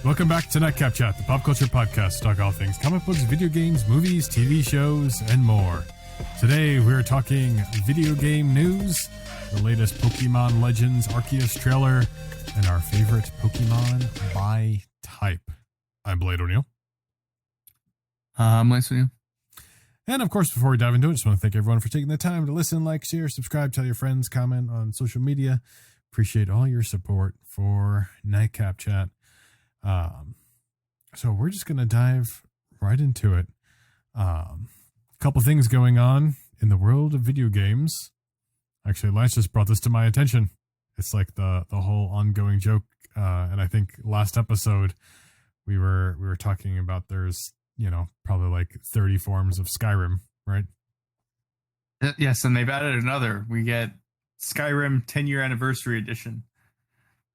Welcome back to Nightcap Chat, the pop culture podcast to talk all things comic books, video games, movies, TV shows, and more. Today we're talking video game news, the latest Pokemon Legends Arceus trailer, and our favorite Pokemon by type. I'm Blade O'Neill. I'm Lance O'Neill. And of course, before we dive into it, I just want to thank everyone for taking the time to listen, like, share, subscribe, tell your friends, comment on social media. Appreciate all your support for Nightcap Chat. So we're just going to dive right into it. A couple things going on in the world of video games. Actually, Lance just brought this to my attention. It's like the whole ongoing joke. And I think last episode we were talking about there's, probably like 30 forms of Skyrim, right? Yes, and they've added another. We get Skyrim 10-year anniversary edition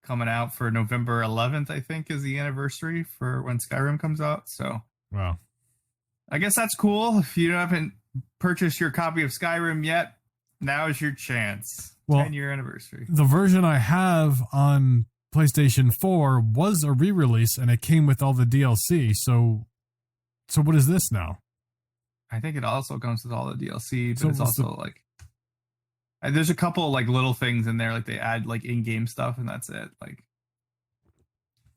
coming out for November 11th, I think, is the anniversary for when Skyrim comes out. So, wow. I guess that's cool. If you haven't purchased your copy of Skyrim yet, now is your chance. Well, 10-year anniversary. The version I have on PlayStation 4 was a re-release, and it came with all the DLC. So what is this now? I think it also comes with all the DLC, but So it's also like there's a couple like little things in there, like they add like in-game stuff, and that's it. Like,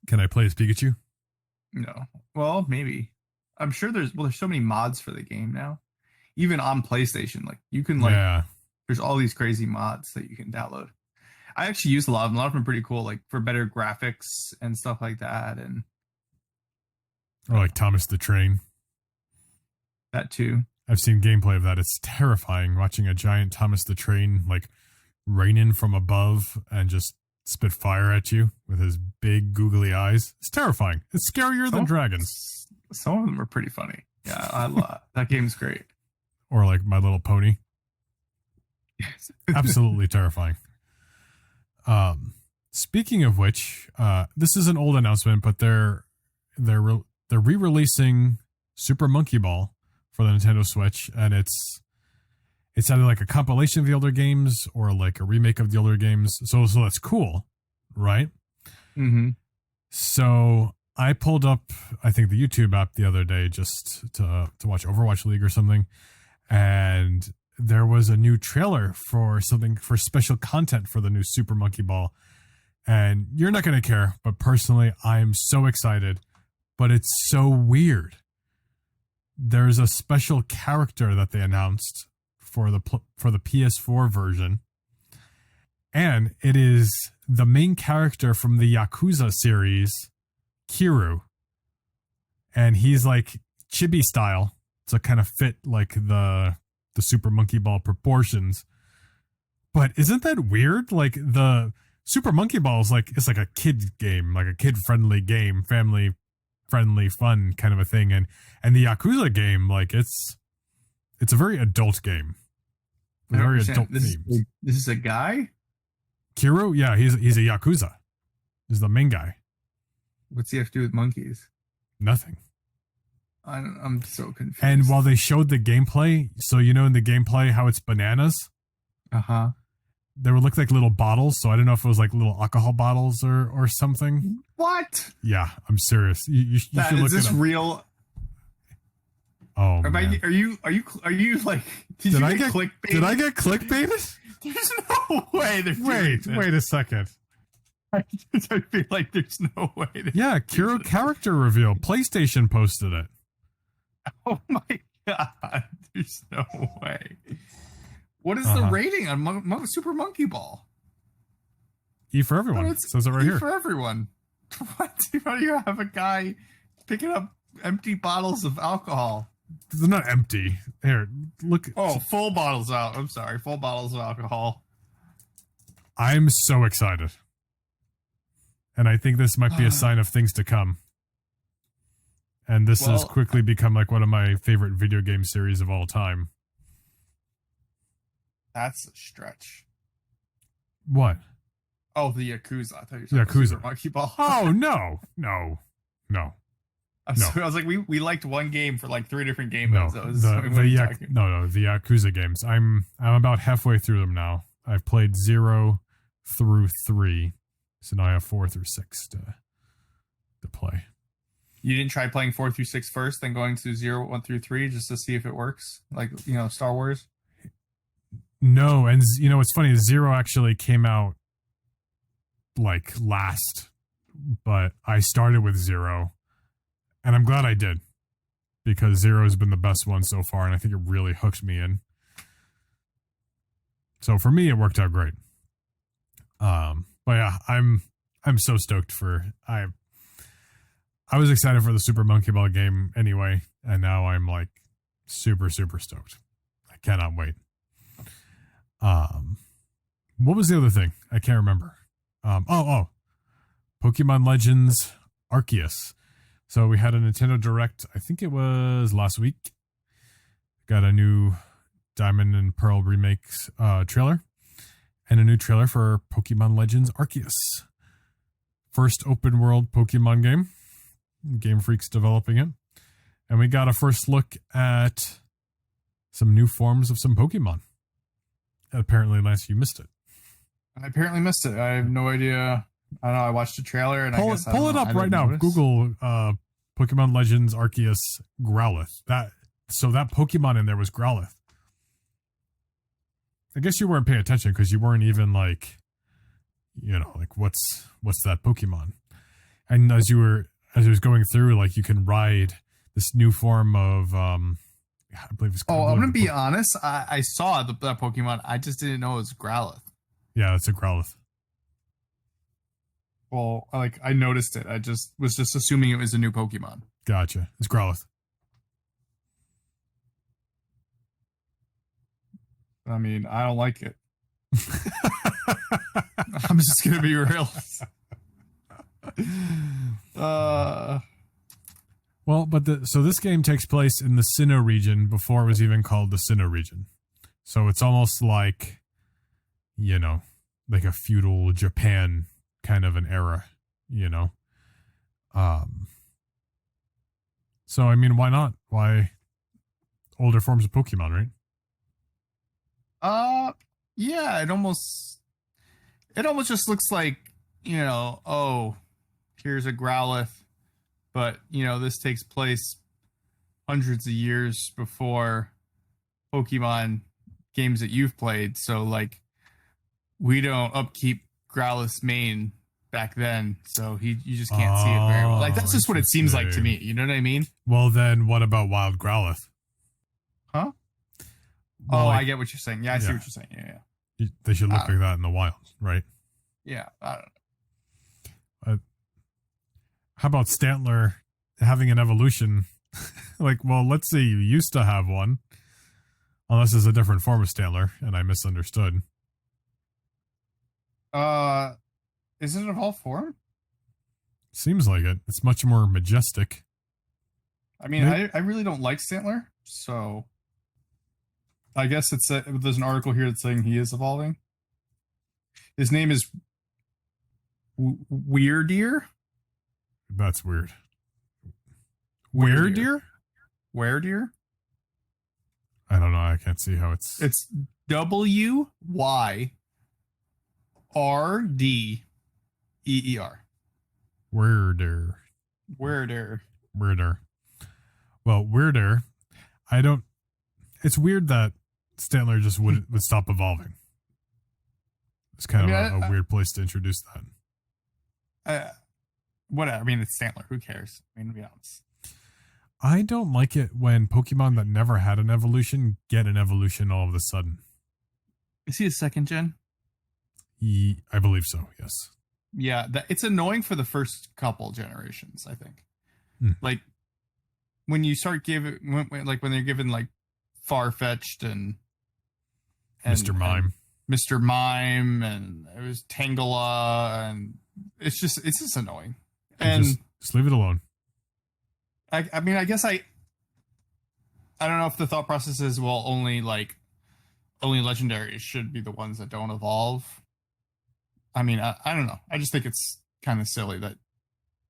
can I play as Pikachu? no, well, maybe. I'm sure there's so many mods for the game now, even on PlayStation. Like you can there's all these crazy mods that you can download. I actually use a lot of them. A lot of them are pretty cool, like for better graphics and stuff like that, and Or like Thomas the Train. that too. I've seen gameplay of that. It's terrifying watching a giant Thomas the Train like rain in from above and just spit fire at you with his big googly eyes. It's terrifying. It's scarier than dragons. Some of them are pretty funny. Yeah, I love that game's great. Or like My Little Pony. Absolutely terrifying. Speaking of which, this is an old announcement, but they're re-releasing Super Monkey Ball for the Nintendo Switch, and it's either like a compilation of the older games or like a remake of the older games. So that's cool, right? Mm-hmm. So I pulled up, I think, the YouTube app the other day just to watch Overwatch League or something, and there was a new trailer for special content for the new Super Monkey Ball. And you're not going to care, but personally, I'm so excited. But it's so weird. There's a special character that they announced for the PS4 version, and it is the main character from the Yakuza series, Kiryu. And he's like chibi style to kind of fit like the Super Monkey Ball proportions. But isn't that weird? Like the Super Monkey Ball is it's like a kid game, like a kid friendly game, family friendly, fun kind of a thing, and the Yakuza game, like it's a very adult game, a very adult theme. This is a guy. Kiryu, yeah, he's a Yakuza. He's the main guy. What's he have to do with monkeys? Nothing. I'm so confused. And while they showed the gameplay, so in the gameplay how it's bananas, they would look like little bottles. So I don't know if it was like little alcohol bottles or something. What? Yeah, I'm serious. You should look is this real? Oh man. Are you like? Did I get clickbaited? Did I get clickbaited? There's no way. Wait a second. I feel like there's no way. Yeah, Kiryu character reveal. PlayStation posted it. Oh my god! There's no way. What is the rating on Super Monkey Ball? E for everyone. It says it right here. E for everyone. What? How do you have a guy picking up empty bottles of alcohol? They're not empty. Here, look. Oh, full bottles out. I'm sorry. Full bottles of alcohol. I'm so excited. And I think this might be a sign of things to come. And this has quickly become like one of my favorite video game series of all time. That's a stretch. What? Oh, the Yakuza. I thought you were talking Super Monkey Ball. Oh, no. I was like, we liked one game for like 3 different game modes. The Yakuza games. I'm about halfway through them now. I've played 0 through 3, so now I have 4 through 6 to play. You didn't try playing 4 through 6 first, then going to 0, 1 through 3 just to see if it works? Like, Star Wars? No, and what's funny is 0 actually came out like last, but I started with 0, and I'm glad I did, because 0 has been the best one so far, and I think it really hooked me in. So for me, it worked out great. But yeah, I'm so stoked for I was excited for the Super Monkey Ball game anyway, and now I'm like super, super stoked. I cannot wait. What was the other thing? I can't remember. Pokemon Legends Arceus. So we had a Nintendo Direct, I think it was last week. Got a new Diamond and Pearl remakes trailer, and a new trailer for Pokemon Legends Arceus. First open world Pokemon game. Game Freak's developing it. And we got a first look at some new forms of some Pokemon. And apparently, Lance, you missed it. I apparently missed it. I have no idea. I don't know. I watched the trailer and pull it up right now. Notice. Google Pokemon Legends Arceus Growlithe. That Pokemon in there was Growlithe. I guess you weren't paying attention because you weren't even like, what's that Pokemon? And as it was going through, like, you can ride this new form of I believe it's. I'm gonna be honest. I saw that Pokemon. I just didn't know it was Growlithe. Yeah, it's a Growlithe. Well, I noticed it. I was just assuming it was a new Pokemon. Gotcha. It's Growlithe. I mean, I don't like it. I'm just gonna be real. Well, but so this game takes place in the Sinnoh region before it was even called the Sinnoh region. So it's almost like, like a feudal Japan kind of an era, So, I mean, why not? Why older forms of Pokemon, right? Yeah, it almost just looks like, here's a Growlithe, but, this takes place hundreds of years before Pokemon games that you've played. So, like, we don't upkeep Growlithe's main back then, so you just can't see it very well. Like, that's just what it seems like to me. You know what I mean? Well, then what about Wild Growlithe? Huh? Well, I get what you're saying. Yeah, I see what you're saying. Yeah. They should look like that in the wild, right? Yeah, I don't know. How about Stantler having an evolution? Let's say you used to have one. Unless it's a different form of Stantler, and I misunderstood. Is it an evolved form? Seems like it. It's much more majestic. I mean, I really don't like Stantler, so I guess there's an article here that's saying he is evolving. His name is Weirdeer. That's weird. Weirdeer? Weirdeer? I don't know. I can't see how it's. It's WYRDEER. Weirder. Well, weirder. I don't. It's weird that Stantler just would stop evolving. It's kind of a weird place to introduce that. Whatever. I mean, it's Stantler. Who cares? I mean, to be honest. I don't like it when Pokemon that never had an evolution get an evolution all of a sudden. Is he a second gen? I believe so, yes. Yeah, it's annoying for the first couple generations, I think. Like, when you start when they're given, like, Farfetch'd and Mr. Mime. Mr. Mime, and it was Tangela, and it's just annoying. And just leave it alone. I mean, I guess I don't know if the thought process is, well, only legendaries should be the ones that don't evolve. I mean, I don't know. I just think it's kind of silly that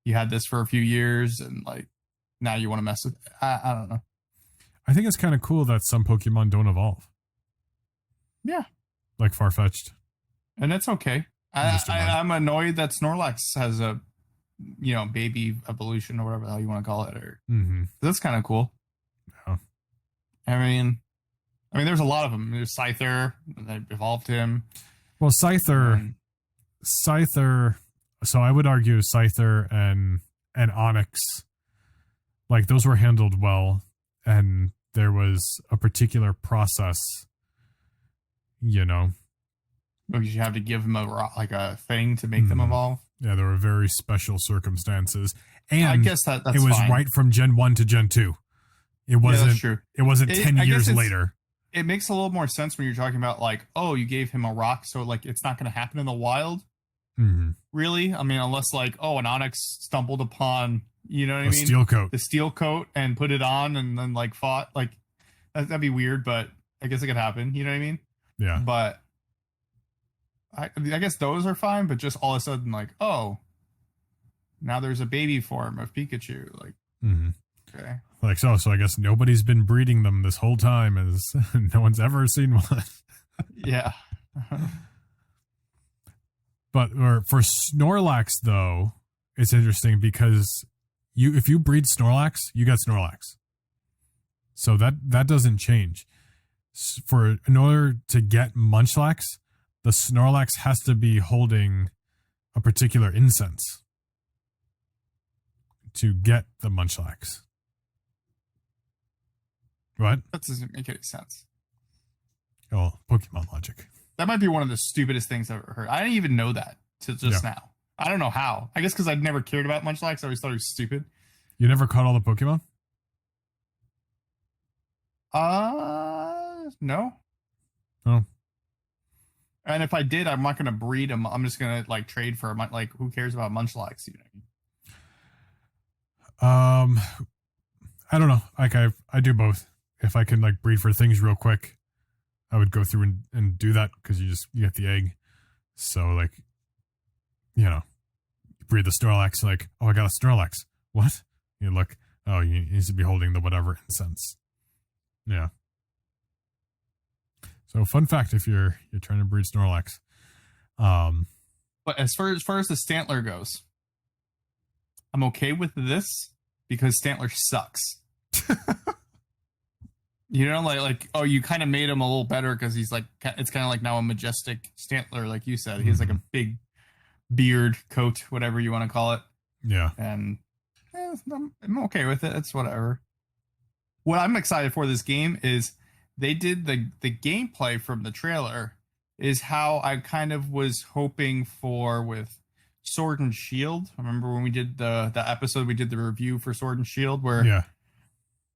you had this for a few years and, like, now you want to mess with it. I don't know. I think it's kind of cool that some Pokemon don't evolve. Yeah. Like Farfetch'd. And that's okay. I'm annoyed that Snorlax has a baby evolution or whatever the hell you want to call it. Or Mm-hmm. that's kind of cool. Yeah. I mean, there's a lot of them. There's Scyther. They evolved him. Well, Scyther. So I would argue Scyther and Onyx, like those were handled well, and there was a particular process, Because you have to give them a thing to make them evolve. Yeah, there were very special circumstances, and I guess that's it was fine. right from Gen 1 to Gen 2. It wasn't. That's true. It wasn't 10 years later. It makes a little more sense when you're talking about like, oh, you gave him a rock, so like it's not going to happen in the wild. Mm-hmm. Really? I mean, unless like, oh, an Onyx stumbled upon, you know what I mean? Steel coat. The steel coat and put it on and then like fought. Like that'd be weird, but I guess it could happen. You know what I mean? Yeah. But I guess those are fine, but just all of a sudden like, oh, now there's a baby form of Pikachu. Like, okay. Like, so I guess nobody's been breeding them this whole time, as no one's ever seen one. Yeah. But for Snorlax, though, it's interesting because if you breed Snorlax, you get Snorlax. So that doesn't change. In order to get Munchlax, the Snorlax has to be holding a particular incense to get the Munchlax. What? That doesn't make any sense. Oh, Pokemon logic. That might be one of the stupidest things I've ever heard. I didn't even know that till just now. I don't know how. I guess because I'd never cared about Munchlax. I always thought it was stupid. You never caught all the Pokemon? No. Oh. And if I did, I'm not going to breed them. I'm just going to like trade for like, who cares about Munchlax? You know? I don't know. Like I do both. If I can like breed for things real quick, I would go through and do that because you get the egg. So like, you breed the Snorlax. Like, oh, I got a Snorlax. What? You look. Oh, he needs to be holding the whatever incense. Yeah. So fun fact: if you're trying to breed Snorlax, but as far as the Stantler goes, I'm okay with this because Stantler sucks. Like oh, you kind of made him a little better because he's like, it's kind of like now a majestic Stantler, like you said. He has like a big beard, coat, whatever you want to call it. Yeah. And I'm okay with it. It's whatever. What I'm excited for this game is they did the gameplay from the trailer is how I kind of was hoping for with Sword and Shield. I remember when we did the episode, we did the review for Sword and Shield where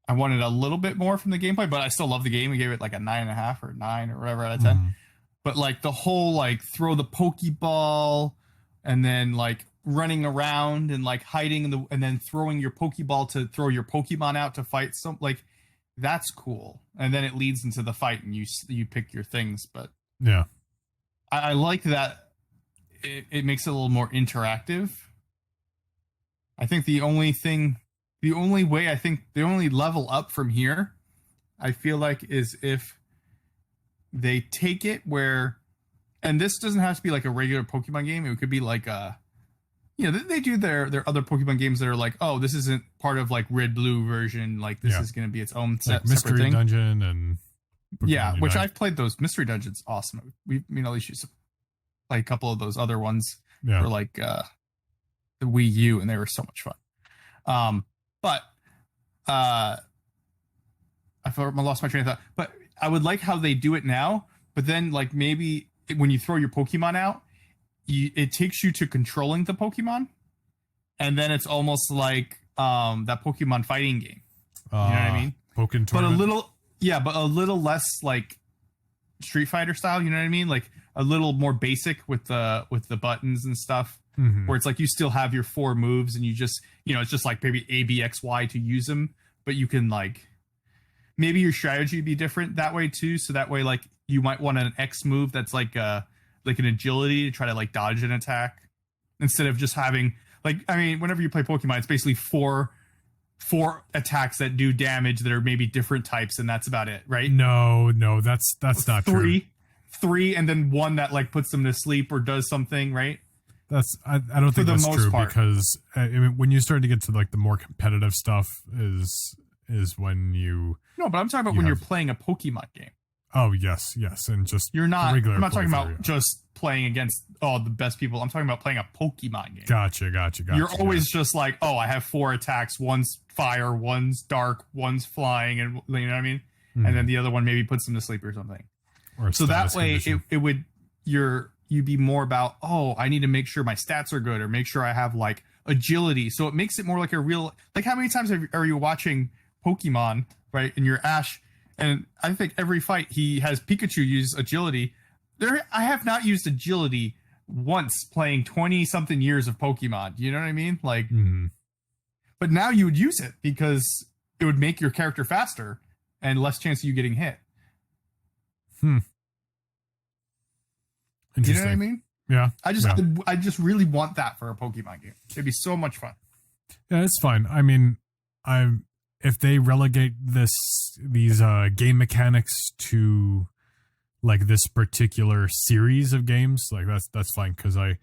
I wanted a little bit more from the gameplay, but I still love the game. We gave it like a 9.5 or 9 or whatever out of 10. But like the whole like throw the Pokeball and then like running around and like hiding and then throwing your Pokeball to throw your Pokemon out to fight some, like that's cool. And then it leads into the fight and you pick your things. But yeah, I like that it makes it a little more interactive. I think the only level up from here, I feel like, is if they take it where, and this doesn't have to be like a regular Pokemon game. It could be like they do their other Pokemon games that are like, oh, this isn't part of like Red Blue version. Like this is going to be its own like Mystery thing. Dungeon and Pokemon which I've played those Mystery Dungeons. Awesome. We at least used to play a couple of those other ones for like the Wii U, and they were so much fun. But I lost my train of thought. But I would like how they do it now. But then, like maybe when you throw your Pokemon out, it takes you to controlling the Pokemon, and then it's almost like that Pokemon fighting game. You know what I mean? Pokken Tournament. But a little less like Street Fighter style. You know what I mean? Like a little more basic with the buttons and stuff. Where it's like you still have your 4 moves and you just, it's just like maybe A, B, X, Y to use them, but you can like, maybe your strategy would be different that way too. So that way, like you might want an X move that's like an agility to try to like dodge an attack instead of just having like, whenever you play Pokemon, it's basically four attacks that do damage that are maybe different types, and that's about it, right? No, that's not true. Three, and then one that like puts them to sleep or does something, right? I don't think that's true part. because I mean, when you start to get to like the more competitive stuff is when you No, but I'm talking about when you're playing a Pokemon game. Oh yes, and just you're not. Regular I'm not talking about yeah. just playing against the best people. I'm talking about playing a Pokemon game. Gotcha. You're always just like, oh, I have 4 attacks. One's fire, one's dark, one's flying, and you know what I mean. Mm-hmm. And then the other one maybe puts them to sleep or something. Or so that way, it would you'd be more about, oh, I need to make sure my stats are good or make sure I have like agility. So it makes it more like a real, like how many times are you watching Pokemon, right? And you're Ash. And I think every fight he has Pikachu use agility. I have not used agility once playing 20-something years of Pokemon. You know what I mean? Like, But now you would use it because it would make your character faster and less chance of you getting hit. You know what I mean? Yeah. I just really want that for a Pokemon game. It'd be so much fun. Yeah, it's fine. I mean, if they relegate these game mechanics to like this particular series of games, like that's fine because I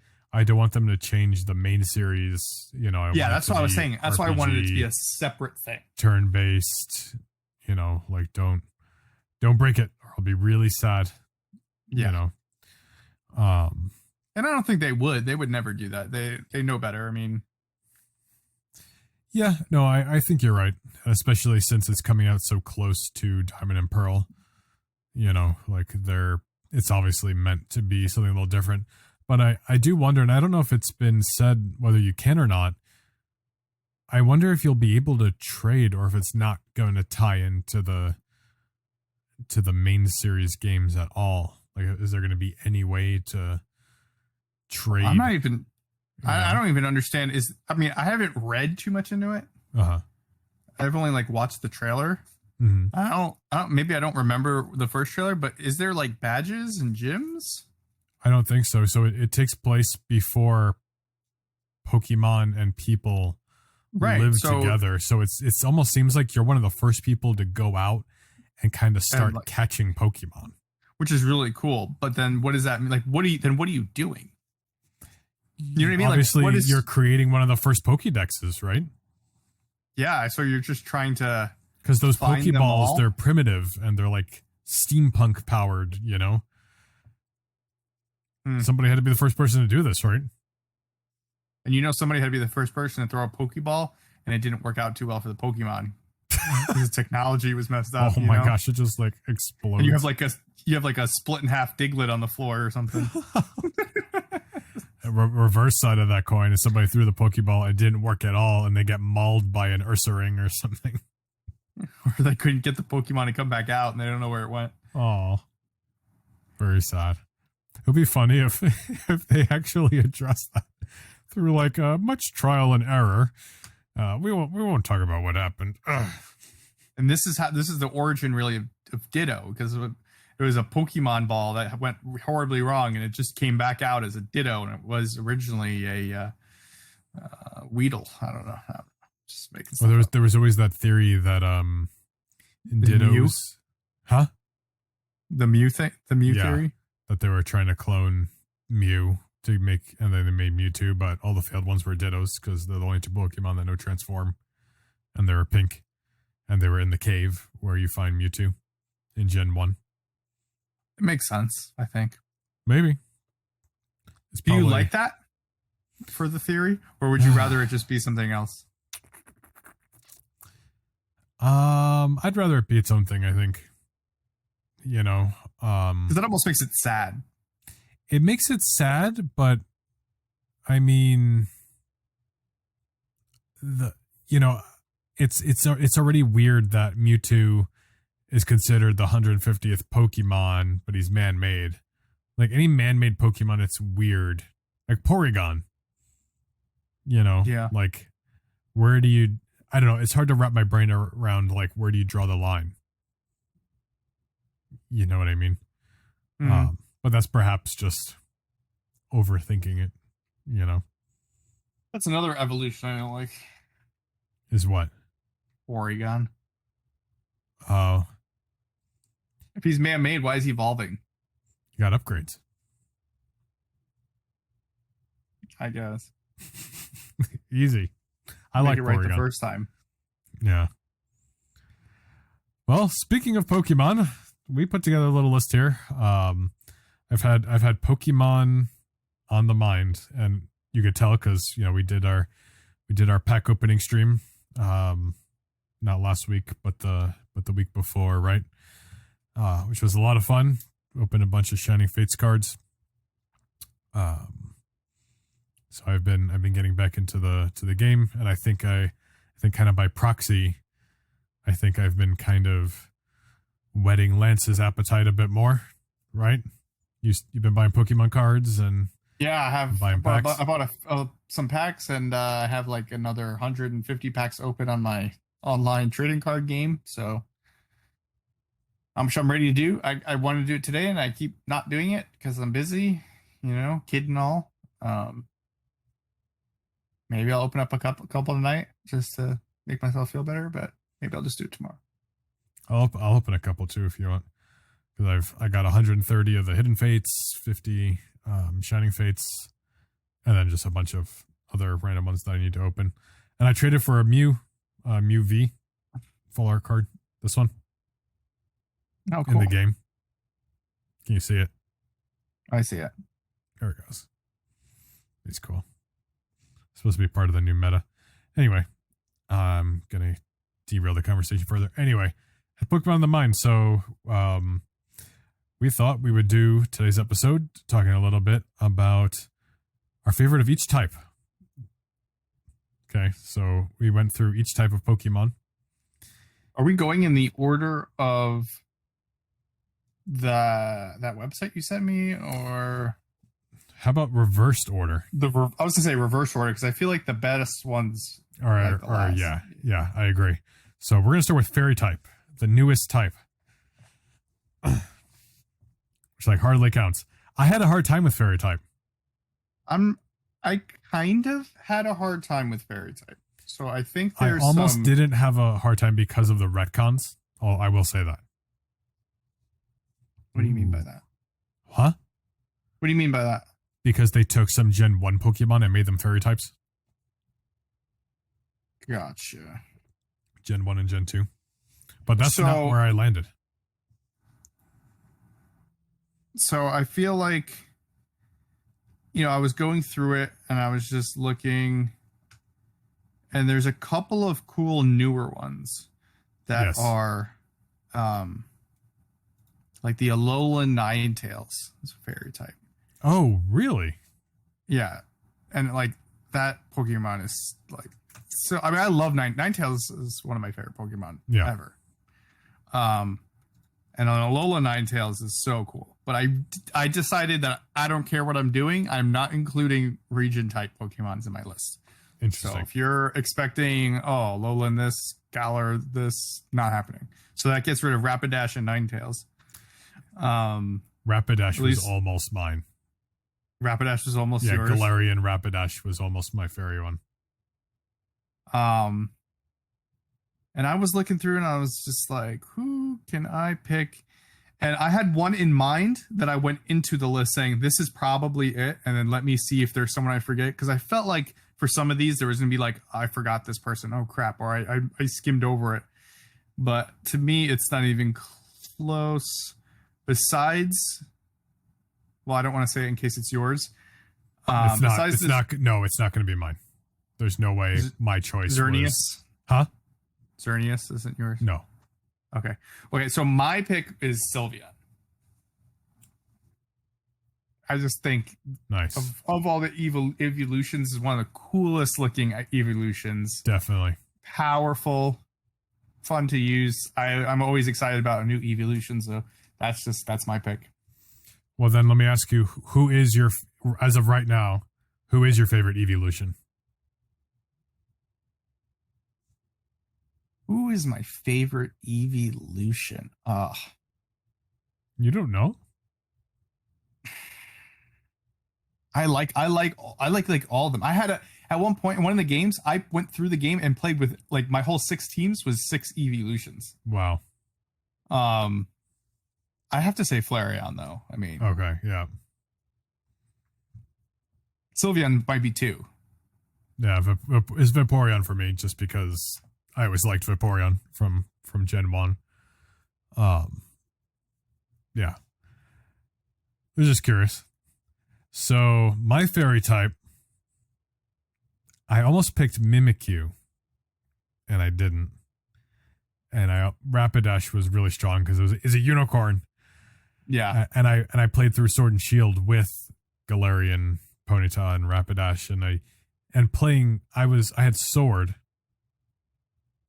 don't want them to change the main series. You know, that's what I was saying. That's RPG, why I wanted it to be a separate thing, turn-based. You know, like don't break it, or I'll be really sad. Yeah. You know, and I don't think they would. They would never do that. They know better. I mean. Yeah, no, I think you're right, especially since it's coming out so close to Diamond and Pearl. You know, like it's obviously meant to be something a little different. But I do wonder, and I don't know if it's been said whether you can or not, I wonder if you'll be able to trade or if it's not going to tie into the main series games at all. Like, is there going to be any way to trade? I'm not even... I don't even understand. I haven't read too much into it. I've only like watched the trailer. Mm-hmm. I don't. Maybe I don't remember the first trailer, but is there like badges and gyms? I don't think so. So it takes place before Pokemon and people live together. So it's almost seems like you're one of the first people to go out and kind of start catching Pokemon, which is really cool. But then what does that mean? Like, what are you doing? You know what I mean? Obviously, like, you're creating one of the first Pokédexes, right? Yeah, so you're just trying to... Because those Pokeballs, they're primitive, and they're like steampunk powered, you know? Somebody had to be the first person to do this, right? And somebody had to be the first person to throw a Pokeball, and it didn't work out too well for the Pokemon. Because the technology was messed up. Oh my gosh, it just like explodes. And you have like a split in half Diglett on the floor or something. Reverse side of that coin is somebody threw the Pokeball, it didn't work at all, and they get mauled by an Ursaring or something. Or they couldn't get the Pokemon to come back out, and they don't know where it went. Oh, very sad. It would be funny if they actually addressed that through like much trial and error. We won't talk about what happened. Ugh. And this is the origin really of Ditto, because it was a Pokemon ball that went horribly wrong, and it just came back out as a Ditto, and it was originally a Weedle. I don't know. Just making stuff there was always that theory that Dittos, huh? The Mew thing, the Mew theory, that they were trying to clone Mew to make, and then they made Mewtwo, but all the failed ones were Dittos because they're the only 2 Pokemon that know transform, and they were pink, and they were in the cave where you find Mewtwo in Gen 1. It makes sense, I think. Maybe. Do you like that for the theory, or would you rather it just be something else? I'd rather it be its own thing, I think. You know, because that almost makes it sad. It makes it sad, but I mean, it's already weird that Mewtwo is considered the 150th Pokemon, but he's man-made. Like any man-made Pokemon, it's weird. Like Porygon. Like where do you? I don't know. It's hard to wrap my brain around. Like where do you draw the line? You know what I mean? Mm-hmm. But that's perhaps just overthinking it. That's another evolution I don't like. Is what? Porygon. Oh. If he's man-made, why is he evolving? You got upgrades. I guess. Easy. I Make like it right Porygon the first time. Yeah. Well, speaking of Pokemon, we put together a little list here. I've had Pokemon on the mind, and you could tell because we did our pack opening stream, not last week, but the week before, right? Which was a lot of fun. Opened a bunch of Shining Fates cards. So I've been getting back into the game, and I think kind of by proxy, I think I've been kind of whetting Lance's appetite a bit more, right? You've been buying Pokemon cards and yeah, I have buying packs. I bought some packs, and I have like another 150 packs open on my online trading card game. So I'm sure I'm ready to do. I wanted to do it today, and I keep not doing it because I'm busy, kid and all. Maybe I'll open up a couple tonight just to make myself feel better, but maybe I'll just do it tomorrow. I'll open a couple too if you want, because I got 130 of the Hidden Fates, 50 Shining Fates, and then just a bunch of other random ones that I need to open. And I traded for a Mew V full art card. This one. Oh, cool. In the game. Can you see it? I see it. There it goes. He's cool. Supposed to be part of the new meta. Anyway, I'm gonna derail the conversation further. Anyway, had Pokemon on the mind, so we thought we would do today's episode talking a little bit about our favorite of each type. Okay, so we went through each type of Pokemon. Are we going in the order of that website you sent me, or how about reversed order? I was gonna say reverse order because I feel like the best ones are yeah, I agree. So we're gonna start with Fairy type, the newest type, which like hardly counts. I had a hard time with Fairy type. I kind of had a hard time with Fairy type, so I think I almost didn't have a hard time because of the retcons. Oh, I will say that. What do you mean by that? Huh? What do you mean by that? Because they took some Gen 1 Pokemon and made them Fairy types. Gotcha. Gen 1 and Gen 2. But that's not where I landed. So I feel like, I was going through it and I was just looking, and there's a couple of cool newer ones that are like the Alolan Ninetales is a Fairy type. Oh, really? Yeah. And like that Pokemon is like, so I mean, I love Ninetales is one of my favorite Pokemon ever. And Alolan Ninetales is so cool. But I decided that I don't care what I'm doing. I'm not including region type Pokemons in my list. Interesting. So if you're expecting, Alolan this, Galar this, not happening. So that gets rid of Rapidash and Ninetales. Rapidash was almost mine. Rapidash was almost yours. Yeah, Galarian Rapidash was almost my fairy one. And I was looking through and I was just like, who can I pick? And I had one in mind that I went into the list saying, this is probably it. And then let me see if there's someone I forget. Because I felt like for some of these, there was going to be like, I forgot this person. Oh, crap. Or I skimmed over it. But to me, it's not even close. Besides... Well, I don't want to say it in case it's yours. It's not going to be mine. There's no way my choice was... Huh? Xerneas isn't yours? No. Okay, so my pick is Sylvia. I just think nice. Of all the evolutions, is one of the coolest looking evolutions. Definitely. Powerful, fun to use. I'm always excited about a new evolution, so that's my pick. Well, then let me ask you, as of right now, who is your favorite evolution? Who is my favorite evolution? You don't know? I like all of them. I had at one point in one of the games, I went through the game and played with like my whole 6 teams was 6 evolutions. Wow. I have to say Flareon though. I mean, okay, yeah. Sylveon might be 2. Yeah, it's Vaporeon for me, just because I always liked Vaporeon from Gen 1. Yeah. I was just curious. So, my fairy type, I almost picked Mimikyu, and I didn't. And Rapidash was really strong because it's a unicorn. Yeah. And I played through Sword and Shield with Galarian, Ponyta, and Rapidash, and I had Sword,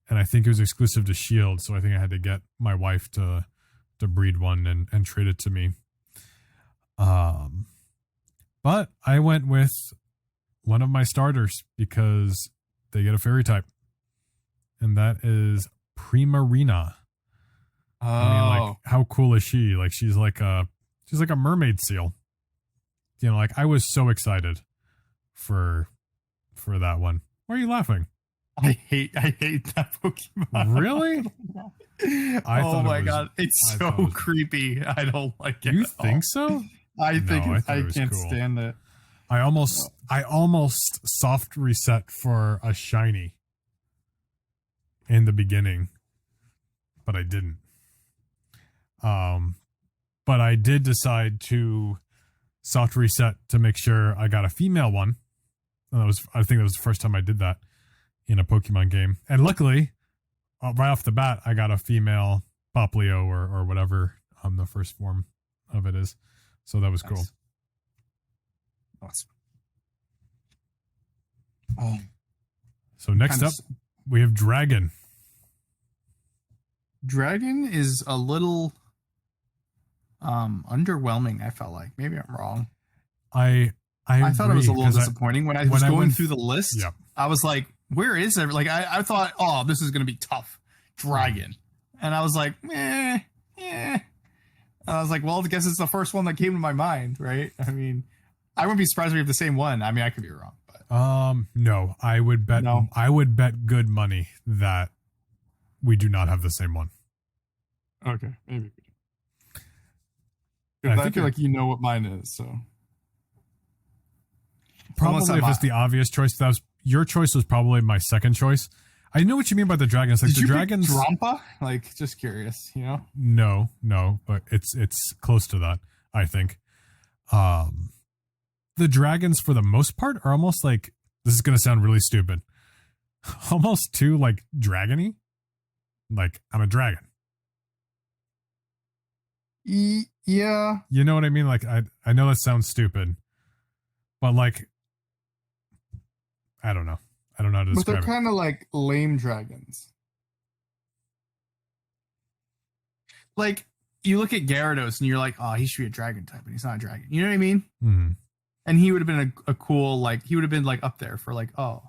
and I think it was exclusive to Shield, so I think I had to get my wife to breed one and trade it to me. But I went with one of my starters because they get a fairy type, and that is Primarina. Oh. I mean, like, how cool is she? Like, she's like a mermaid seal. You know, like, I was so excited for that one. Why are you laughing? I hate that Pokemon. Really? Oh my god, it's so creepy. I don't like it. You think so? I can't cool. stand it. I almost soft reset for a shiny in the beginning, but I didn't. But I did decide to soft reset to make sure I got a female one. And I think that was the first time I did that in a Pokemon game. And luckily, right off the bat, I got a female Poplio or whatever the first form of it is. So that was cool. Awesome. Oh. So next up, we have Dragon. Dragon is a little underwhelming, I felt like. Maybe I'm wrong. I thought it was a little disappointing when I was going through the list. Yep. I was like, where is it? Like, I thought, oh, this is going to be tough. Dragon. And I was like, eh. I was like, well, I guess it's the first one that came to my mind, right? I mean, I wouldn't be surprised if we have the same one. I mean, I could be wrong, but no, I would bet good money that we do not have the same one. Okay, maybe. I feel like you know what mine is, so probably if it's the obvious choice, your choice was probably my second choice. I know what you mean by the dragons. Like, did the you dragons, pick Drampa? Like, just curious, you know? No, but it's close to that, I think. The dragons, for the most part, are almost like, this is gonna sound really stupid, almost too like dragony. Like, I'm a dragon. Yeah. You know what I mean? Like, I know that sounds stupid, but like, I don't know how to describe it. But they're kind of like lame dragons. Like, you look at Gyarados and you're like, oh, he should be a dragon type, and he's not a dragon. You know what I mean? Mm-hmm. And he would have been a cool, like, he would have been like up there for like, oh.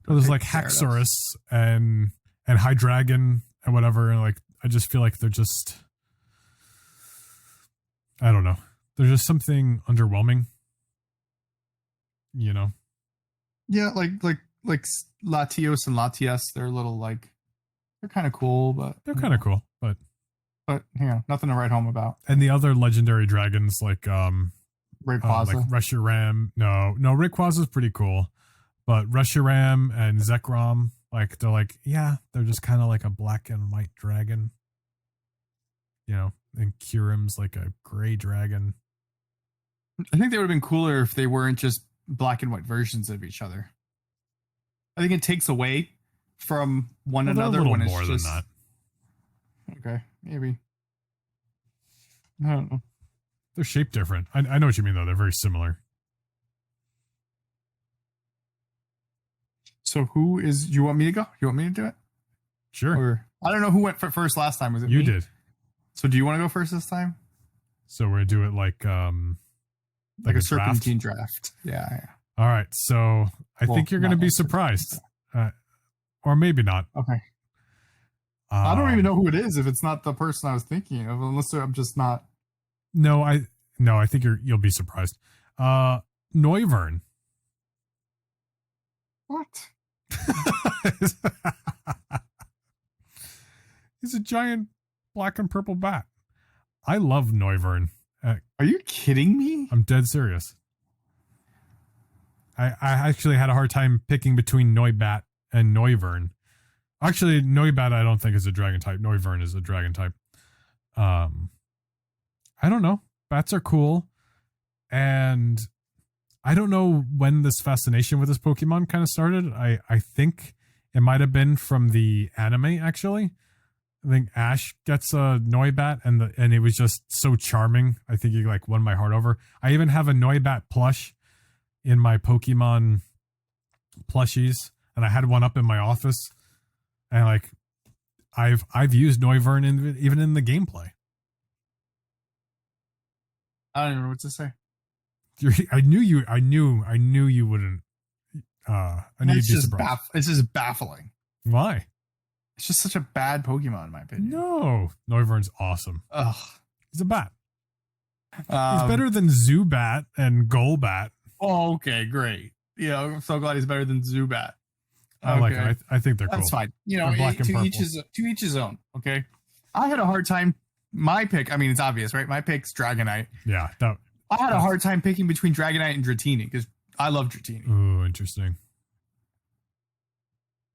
But there's like Haxorus and Hydreigon and whatever, and like, I just feel like they're just, I don't know. There's just something underwhelming, you know? Yeah, like Latios and Latias, they're a little like, they're kind of cool, but they're kind of cool, but yeah, nothing to write home about. And the other legendary dragons like Rayquaza, like Reshiram. No, Rayquaza's pretty cool, but Reshiram and Zekrom, like, they're like, yeah, they're just kind of like a black and white dragon, you know. And Kyurem's like a gray dragon. I think they would have been cooler if they weren't just black and white versions of each other. I think it takes away from one another a little when it's more just than that. Okay, maybe. I don't know. They're shaped different. I know what you mean, though. They're very similar. So who is... You want me to go? You want me to do it? Sure. Or, I don't know who went first last time. Was it you me? did. So do you want to go first this time? So we're going to do it like a serpentine draft. Yeah. All right. So I think you're going to be surprised. Or maybe not. Okay. I don't even know who it is if it's not the person I was thinking of, unless I'm just not. No, I think you'll be surprised. Noivern. What? He's a giant black and purple bat. I love Noivern. Are you kidding me? I'm dead serious. I actually had a hard time picking between Noibat and Noivern. Actually, Noibat I don't think is a dragon type. Noivern is a dragon type. I don't know. Bats are cool. And I don't know when this fascination with this Pokemon kind of started. I think it might have been from the anime, actually. I think Ash gets a Noibat and it was just so charming. I think he like won my heart over. I even have a Noibat plush in my Pokemon plushies, and I had one up in my office. And like I've used Noivern even in the gameplay. I don't even know what to say. I knew you wouldn't. I knew you'd be surprised. This is baffling. Why? It's just such a bad Pokemon, in my opinion. No, Noivern's awesome. Ugh. He's a bat. He's better than Zubat and Golbat. Oh, okay, great. Yeah, I'm so glad he's better than Zubat. I like him. I think they're cool. That's fine. You know, to each his own. Okay. I had a hard time. My pick. I mean, it's obvious, right? My pick's Dragonite. Yeah. I had a hard time picking between Dragonite and Dratini because I love Dratini. Ooh, interesting.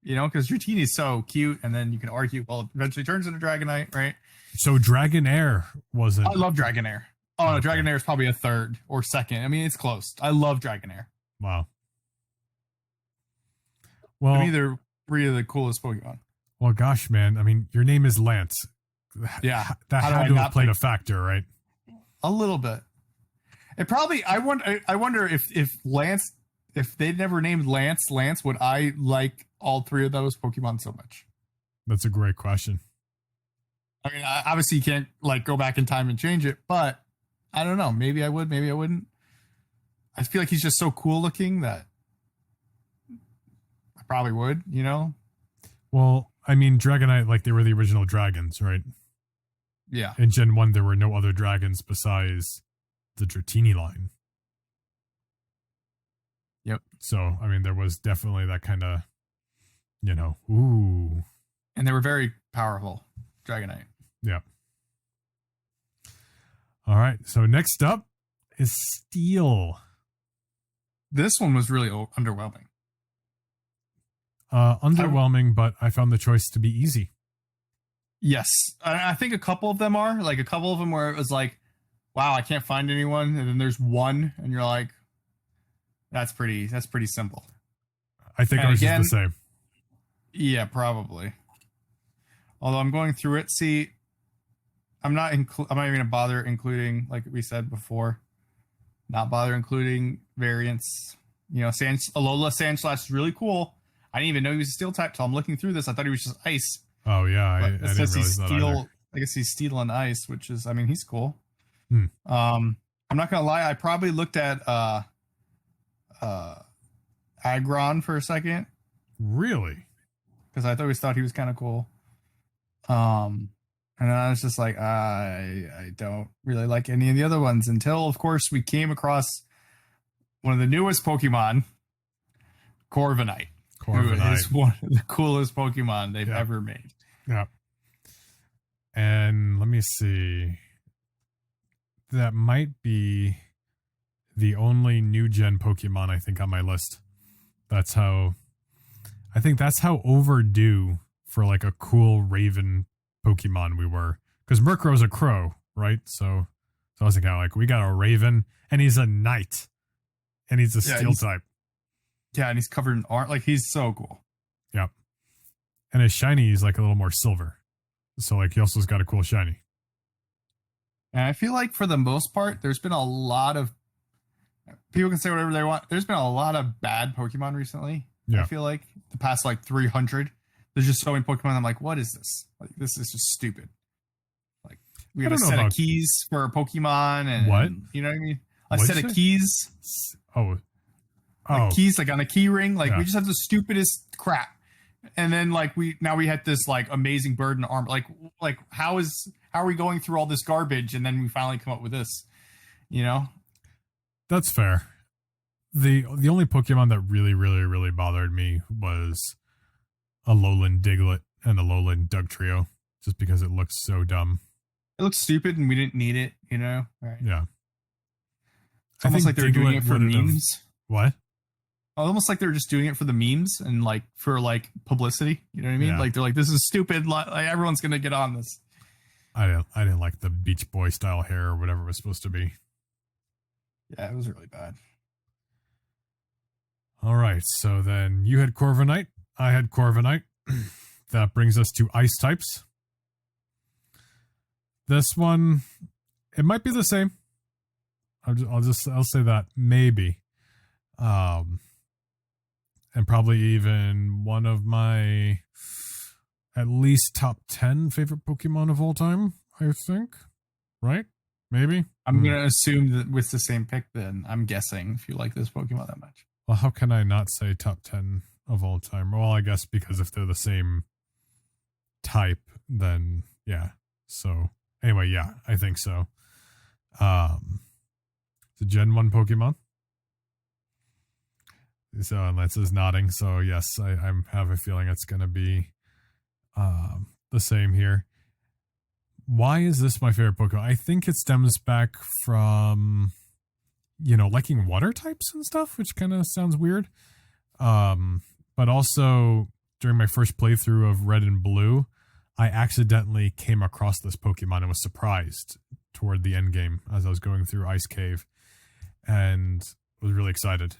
You know, because Dratini is so cute, and then you can argue, well, it eventually turns into Dragonite, right? So Dragonair wasn't. I love Dragonair. Oh, okay. No, Dragonair is probably a third or second. I mean, it's close. I love Dragonair. Wow. Well, I mean, they're three of the coolest Pokemon. Well, gosh, man. I mean, your name is Lance. Yeah. That had to have played a factor, right? A little bit. It probably, I wonder if Lance, if they'd never named Lance, would I like all three of those Pokemon so much? That's a great question. I mean, obviously you can't like go back in time and change it, but I don't know. Maybe I would, maybe I wouldn't. I feel like he's just so cool looking that I probably would, you know? Well, I mean, Dragonite, like they were the original dragons, right? Yeah. In Gen 1, there were no other dragons besides the Dratini line. Yep. So, I mean, there was definitely that kind of, you know, ooh. And they were very powerful, Dragonite. Yeah. All right. So next up is Steel. This one was really underwhelming. Underwhelming, but I found the choice to be easy. Yes. I think a couple of them are. Like a couple of them where it was like, wow, I can't find anyone. And then there's one and you're like, that's pretty simple. I think ours is the same. Yeah, probably. Although I'm going through it. See, I'm not even going to bother including, like we said before, not bother including variants. You know, Alola Sandslash is really cool. I didn't even know he was a steel type till I'm looking through this. I thought he was just ice. Oh yeah, I didn't realize that either. I guess he's steel and ice, which is, I mean, he's cool. I'm not gonna lie, I probably looked at Aggron for a second. Really? Because I always thought he was kind of cool. And I was just like, I don't really like any of the other ones until, of course, we came across one of the newest Pokemon, Corviknight. Who is one of the coolest Pokemon they've ever made. Yeah. And let me see. That might be the only new gen Pokemon I think on my list. I think that's how overdue for like a cool Raven Pokemon we were. Because Murkrow's a crow, right? So I was thinking like, we got a Raven and he's a knight. And he's a steel type. Yeah, and he's covered in art. Like, he's so cool. Yep. And his shiny is like a little more silver. So, like, he also's got a cool shiny. And I feel like for the most part, there's been a lot of... People can say whatever they want. There's been a lot of bad Pokemon recently. Yeah. I feel like the past, like, 300. There's just so many Pokemon. I'm like, what is this? Like, this is just stupid. Like, we have a set of keys for a Pokemon. And what? You know what I mean? A set of keys. Oh, keys like on a key ring, like we just have the stupidest crap, and then like we had this like amazing bird and arm. Like how are we going through all this garbage and then we finally come up with this? You know, that's fair. The only Pokemon that really, really, really bothered me was Alolan Diglett and Alolan Dugtrio, just because it looks so dumb. It looks stupid and we didn't need it. You know, right? Yeah. It's almost like they're doing it for memes. What? almost like they're just doing it for the memes and like for like publicity. You know what I mean? Yeah. Like they're like, this is stupid. Like everyone's gonna get on this. I didn't like the Beach Boy style hair or whatever it was supposed to be. Yeah, it was really bad. All right, so then you had Corviknight, I had Corviknight. That brings us to ice types. This one, it might be the same. I'll say that maybe, and probably even one of my at least top 10 favorite Pokemon of all time. I think, right? Maybe. I'm gonna assume that with the same pick. Then I'm guessing if you like this Pokemon that much. Well, how can I not say top 10 of all time? Well, I guess because if they're the same type, then yeah. So anyway, yeah, I think so. It's a Gen 1 Pokemon. So Lance is nodding. So yes, I have a feeling it's going to be the same here. Why is this my favorite Pokemon? I think it stems back from, liking water types and stuff, which kind of sounds weird. But also during my first playthrough of Red and Blue, I accidentally came across this Pokemon and was surprised toward the end game as I was going through Ice Cave and was really excited.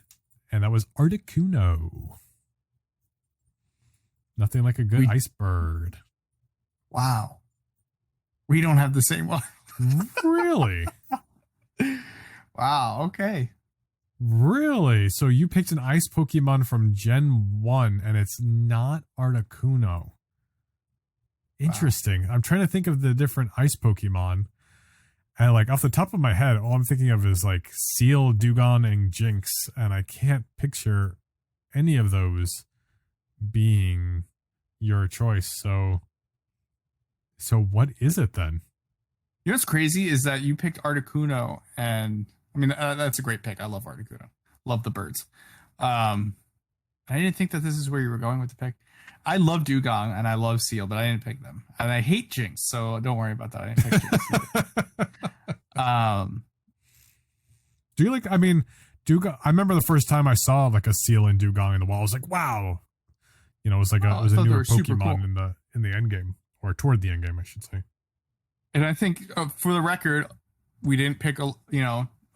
And that was Articuno. Nothing like a good ice bird. Wow. We don't have the same one. Really? Wow, okay. Really? So you picked an ice Pokemon from Gen 1 and it's not Articuno. Interesting. Wow. I'm trying to think of the different ice Pokemon. And like off the top of my head, all I'm thinking of is like Seal, Dugong, and Jinx. And I can't picture any of those being your choice. So what is it then? You know what's crazy is that you picked Articuno, and I mean that's a great pick. I love Articuno. Love the birds. I didn't think that this is where you were going with the pick. I love Dugong and I love Seal, but I didn't pick them. And I hate Jinx, so don't worry about that. I didn't pick Jinx. Do you like? I mean, Dugong. I remember the first time I saw like a Seal and Dugong in the wild. I was like, wow. It was like it was a newer Pokemon cool. in the end game, or toward the end game, I should say. And I think for the record, we didn't pick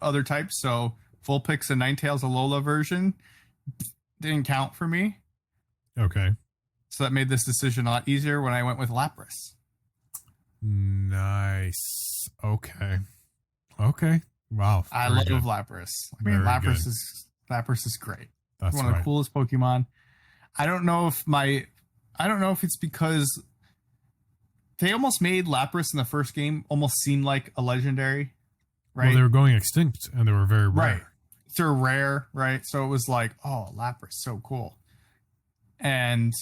other types. So Vulpix and Ninetales Alola version didn't count for me. Okay. So that made this decision a lot easier when I went with Lapras. Nice. Okay. Wow. I love Lapras. I mean, Lapras is great. That's one of the coolest Pokemon. I don't know if it's because they almost made Lapras in the first game almost seem like a legendary, right? Well, they were going extinct and they were very rare. Right. They're rare, right? So it was like, oh, Lapras, so cool. And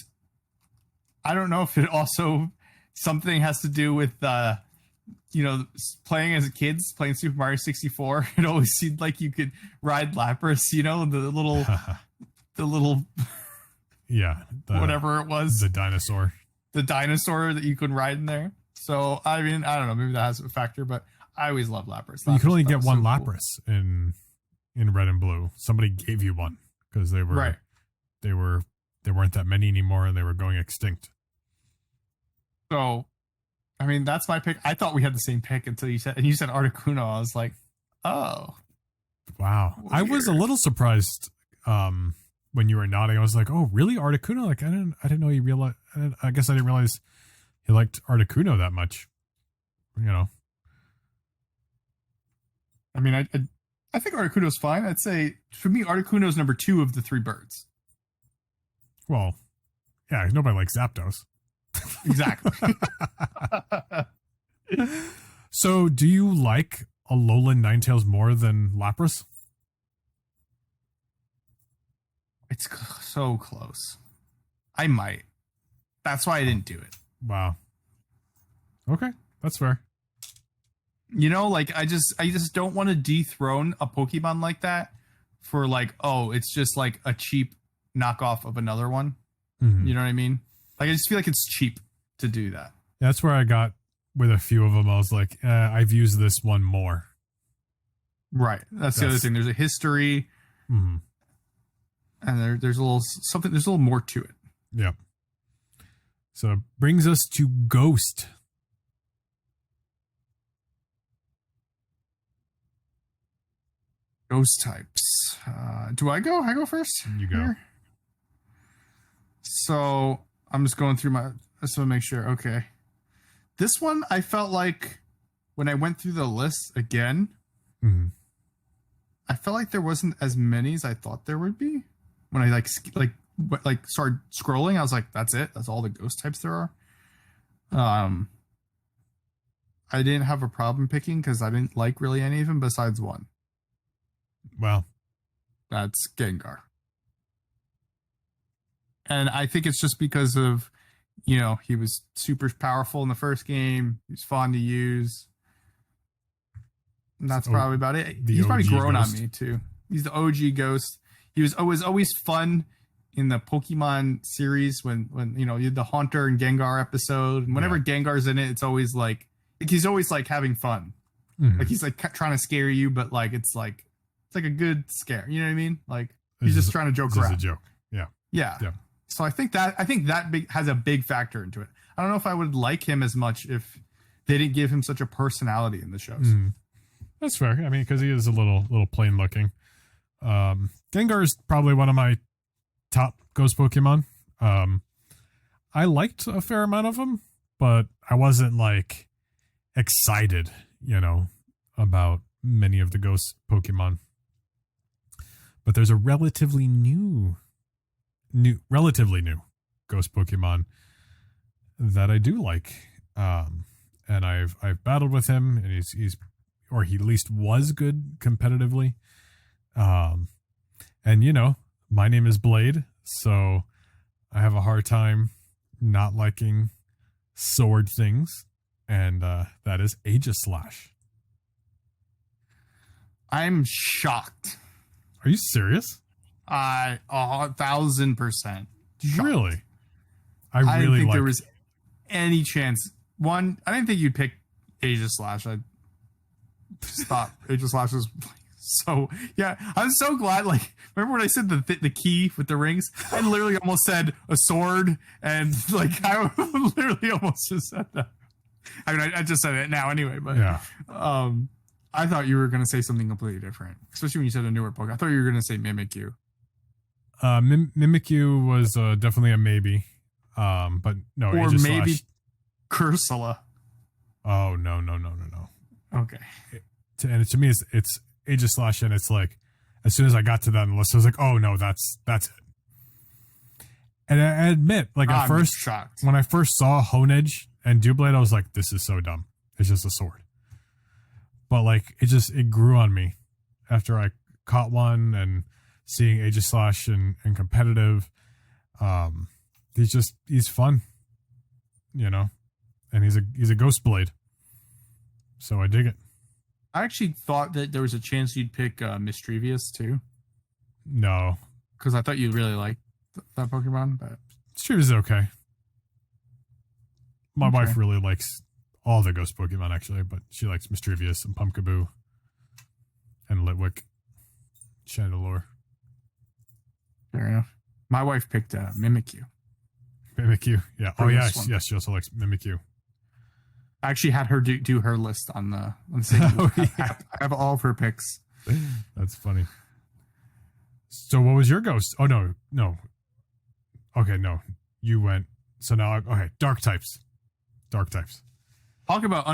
I don't know if it also something has to do with playing as kids, playing Super Mario 64. It always seemed like you could ride Lapras, the little yeah, whatever it was, the dinosaur that you could ride in there. So I mean, I don't know, maybe that has a factor, but I always love Lapras. You can only get one Lapras in Red and Blue. Somebody gave you one because they were there weren't that many anymore and they were going extinct. So, I mean, that's my pick. I thought we had the same pick until you said Articuno. I was like, oh, wow. Weird. I was a little surprised when you were nodding. I was like, oh, really, Articuno? Like, I didn't know you realized. I guess I didn't realize he liked Articuno that much. I mean, I think Articuno's fine. I'd say for me, Articuno's number 2 of the 3 birds. Well, yeah, nobody likes Zapdos. Exactly. So, do you like Alolan Ninetales more than Lapras? It's so close. I might. That's why I didn't do it. Wow. Okay, that's fair. I just don't want to dethrone a Pokemon like that for it's just like a cheap knockoff of another one. Mm-hmm. You know what I mean? Like, I just feel like it's cheap to do that. That's where I got with a few of them. I was like, I've used this one more. Right. That's the other thing. There's a history. Mm-hmm. and there's a little something. There's a little more to it. Yep. So it brings us to Ghost. Ghost types. Do I go? I go first? You go. Here? So I'm just going through my... Just to make sure. Okay. This one, I felt like when I went through the list again, I felt like there wasn't as many as I thought there would be. When I like started scrolling, I was like, that's it. That's all the ghost types there are. I didn't have a problem picking because I didn't like really any of them besides one. Well, that's Gengar. And I think it's just because of, you know, he was super powerful in the first game. He was fun to use. And that's probably about it. He's probably grown on me too. He's the OG Ghost. He was always fun in the Pokemon series when you know, you had the Haunter and Gengar episode. And whenever Gengar's in it, it's always like he's always like having fun. Like he's like trying to scare you, but like it's like a good scare. You know what I mean? Like he's just trying to joke around. It's a joke. Yeah. Yeah. So I think that has a big factor into it. I don't know if I would like him as much if they didn't give him such a personality in the shows. That's fair. I mean, because he is a little plain looking. Gengar is probably one of my top ghost Pokemon. I liked a fair amount of them, but I wasn't like excited, you know, about many of the ghost Pokemon. But there's a relatively new ghost Pokemon that I do like. And I've battled with him, and he's or he at least was good competitively. And you know, my name is Blade, so I have a hard time not liking sword things, and that is Aegislash. I'm shocked. Are you serious? 1,000%. Really? I didn't think there was any chance. One, I didn't think you'd pick Aegislash. I just thought Aegislash was so... Yeah, I'm so glad. Like, remember when I said the key with the rings? I literally almost said a sword, and like I literally almost just said that. I mean, I just said it now anyway, but yeah. I thought you were going to say something completely different, especially when you said a newer Pokemon. I thought you were going to say Mimikyu. Mimikyu was definitely a maybe, but no. Or maybe Cursula. Oh no! Okay. And to me, it's Aegislash, and it's like as soon as I got to that list, I was like, oh no, that's it. And I admit, like at first, shocked when I first saw Honedge and Doublade, I was like, this is so dumb. It's just a sword. But like it grew on me after I caught one and seeing Aegislash and competitive. He's fun, you know, and he's a ghost blade. So I dig it. I actually thought that there was a chance you'd pick Mischievous too. No, because I thought you really liked that Pokemon. But Mischievous is okay. My wife really likes all the ghost Pokemon, actually, but she likes Mischievous and Pumpkaboo and Litwick, Chandelure. Fair enough. My wife picked Mimikyu. Mimikyu, yeah. Oh, yes, yes. She also likes Mimikyu. I actually had her do her list on the same. I have all of her picks. That's funny. So, what was your ghost? Oh no. Okay, no, you went. So now, okay, dark types. Talk about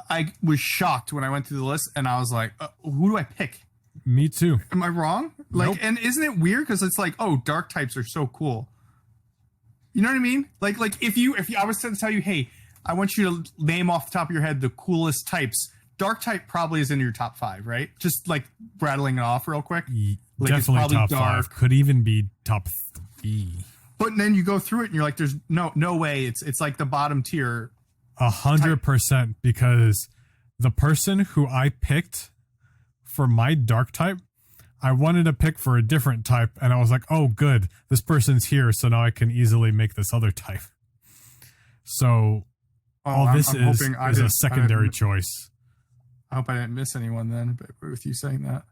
I was shocked when I went through the list and I was like, who do I pick? Me too. Am I wrong? Like, nope. And isn't it weird? Because it's like, oh, dark types are so cool. You know what I mean? Like if I was to tell you, hey, I want you to name off the top of your head the coolest types. Dark type probably is in your top 5, right? Just like rattling it off real quick. Like, definitely top dark. 5. Could even be top 3. But then you go through it and you're like, there's no way. It's like the bottom tier. 100%, because the person who I picked for my dark type, I wanted to pick for a different type, and I was like, oh, good, this person's here, so now I can easily make this other type. So this is a secondary choice. I hope I didn't miss anyone then, but with you saying that.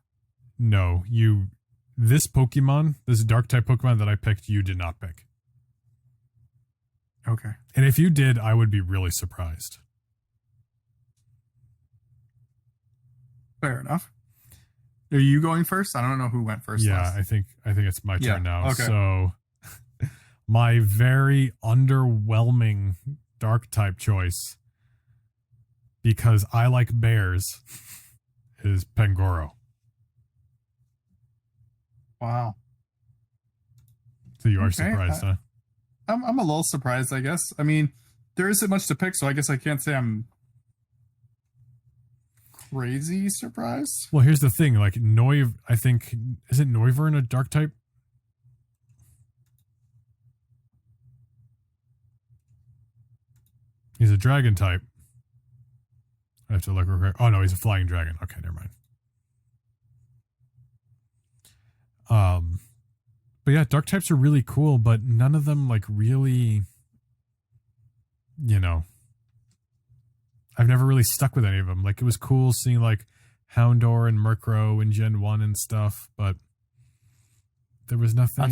No, you this Pokemon, this dark type Pokemon that I picked, you did not pick. Okay. And if you did, I would be really surprised. Fair enough. Are you going first? I don't know who went first. Yeah, last. I think it's my turn now. Okay. So my very underwhelming dark type choice, because I like bears, is Pangoro. Wow. So you are surprised, huh? I'm a little surprised, I guess. I mean, there isn't much to pick, so I guess I can't say I'm crazy surprised. Well, here's the thing. Like, I think, isn't Noivern a dark type? He's a dragon type. I have to look. Oh, no, he's a flying dragon. Okay, never mind. But yeah, dark types are really cool, but none of them like really, I've never really stuck with any of them. Like, it was cool seeing like Houndour and Murkrow in Gen 1 and stuff, but there was nothing. I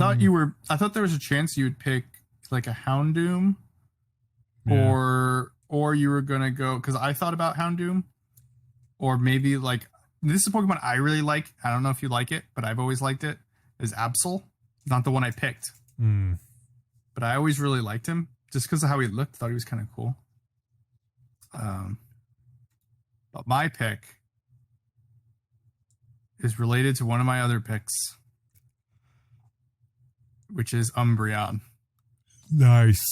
thought there was a chance you would pick like a Houndoom, or you were gonna go, because I thought about Houndoom, or maybe like, this is a Pokemon I really like. I don't know if you like it, but I've always liked it. Is Absol. Not the one I picked. But I always really liked him just because of how he looked. Thought he was kind of cool. But my pick is related to one of my other picks, which is Umbreon. Nice.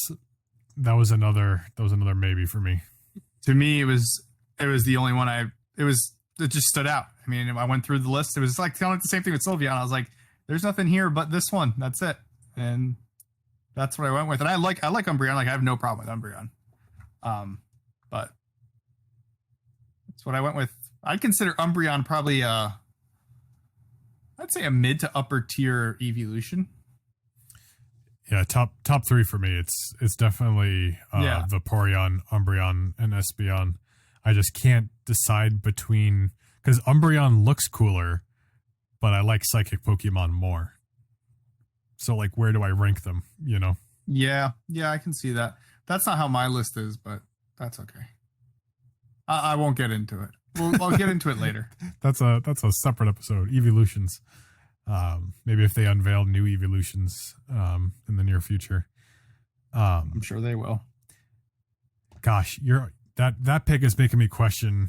That was another maybe for me. To me, it was the only one it just stood out. I mean, I went through the list. It was like kind of the same thing with Sylvia, and I was like, there's nothing here but this one. That's it. And that's what I went with. And I like Umbreon. Like, I have no problem with Umbreon. But that's what I went with. I'd consider Umbreon probably I'd say a mid to upper tier evolution. Yeah, top 3 for me. It's definitely Vaporeon, Umbreon, and Espeon. I just can't decide between, because Umbreon looks cooler, but I like psychic Pokemon more. So like, where do I rank them? Yeah, I can see that. That's not how my list is, but that's okay. I won't get into it. I'll get into it later. That's a separate episode. Evolutions. Maybe if they unveil new evolutions in the near future. I'm sure they will. Gosh, that pick is making me question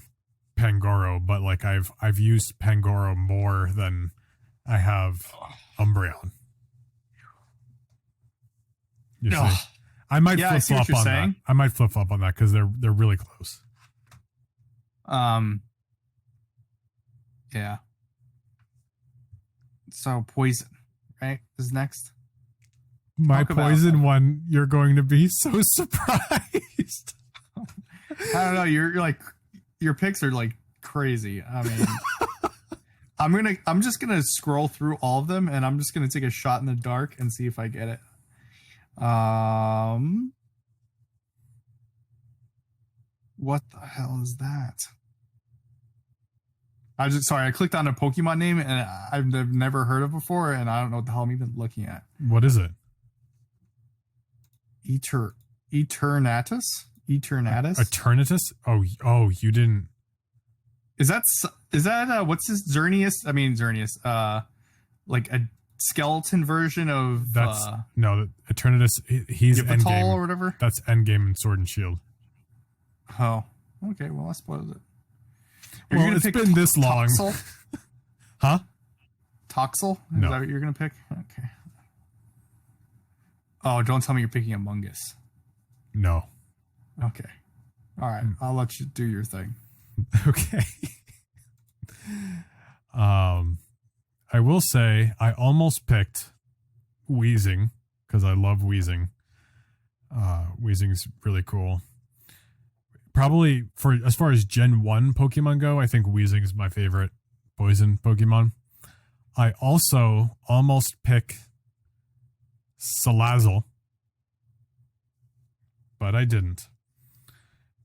Pangoro, but like I've used Pangoro more than I have Umbreon. You see? I might flip flop on that. I might flip flop on that because they're really close. Yeah. So Poison, right? Is next. My Poison one, you're going to be so surprised. I don't know. You're like, your picks are like crazy. I mean, I'm just gonna scroll through all of them, and I'm just gonna take a shot in the dark and see if I get it. What the hell is that? I clicked on a Pokemon name and I've never heard of before, and I don't know what the hell I'm even looking at. What is it? Eternatus? Eternatus? Oh, you didn't. Is that what's this Xerneas? Like a skeleton version of no, Eternatus. He's Endgame or whatever. That's Endgame and Sword and Shield. Oh, okay. Well, I suppose it. Well, it's been this long. Toxel? Huh? Toxel? No. Is that what you're gonna pick? Okay. Oh, don't tell me you're picking Among Us. No. Okay. All right. I'll let you do your thing. Okay. I will say I almost picked Weezing because I love Weezing. Weezing's really cool. Probably as far as Gen 1 Pokemon go, I think Weezing is my favorite poison Pokemon. I also almost pick Salazzle, but I didn't.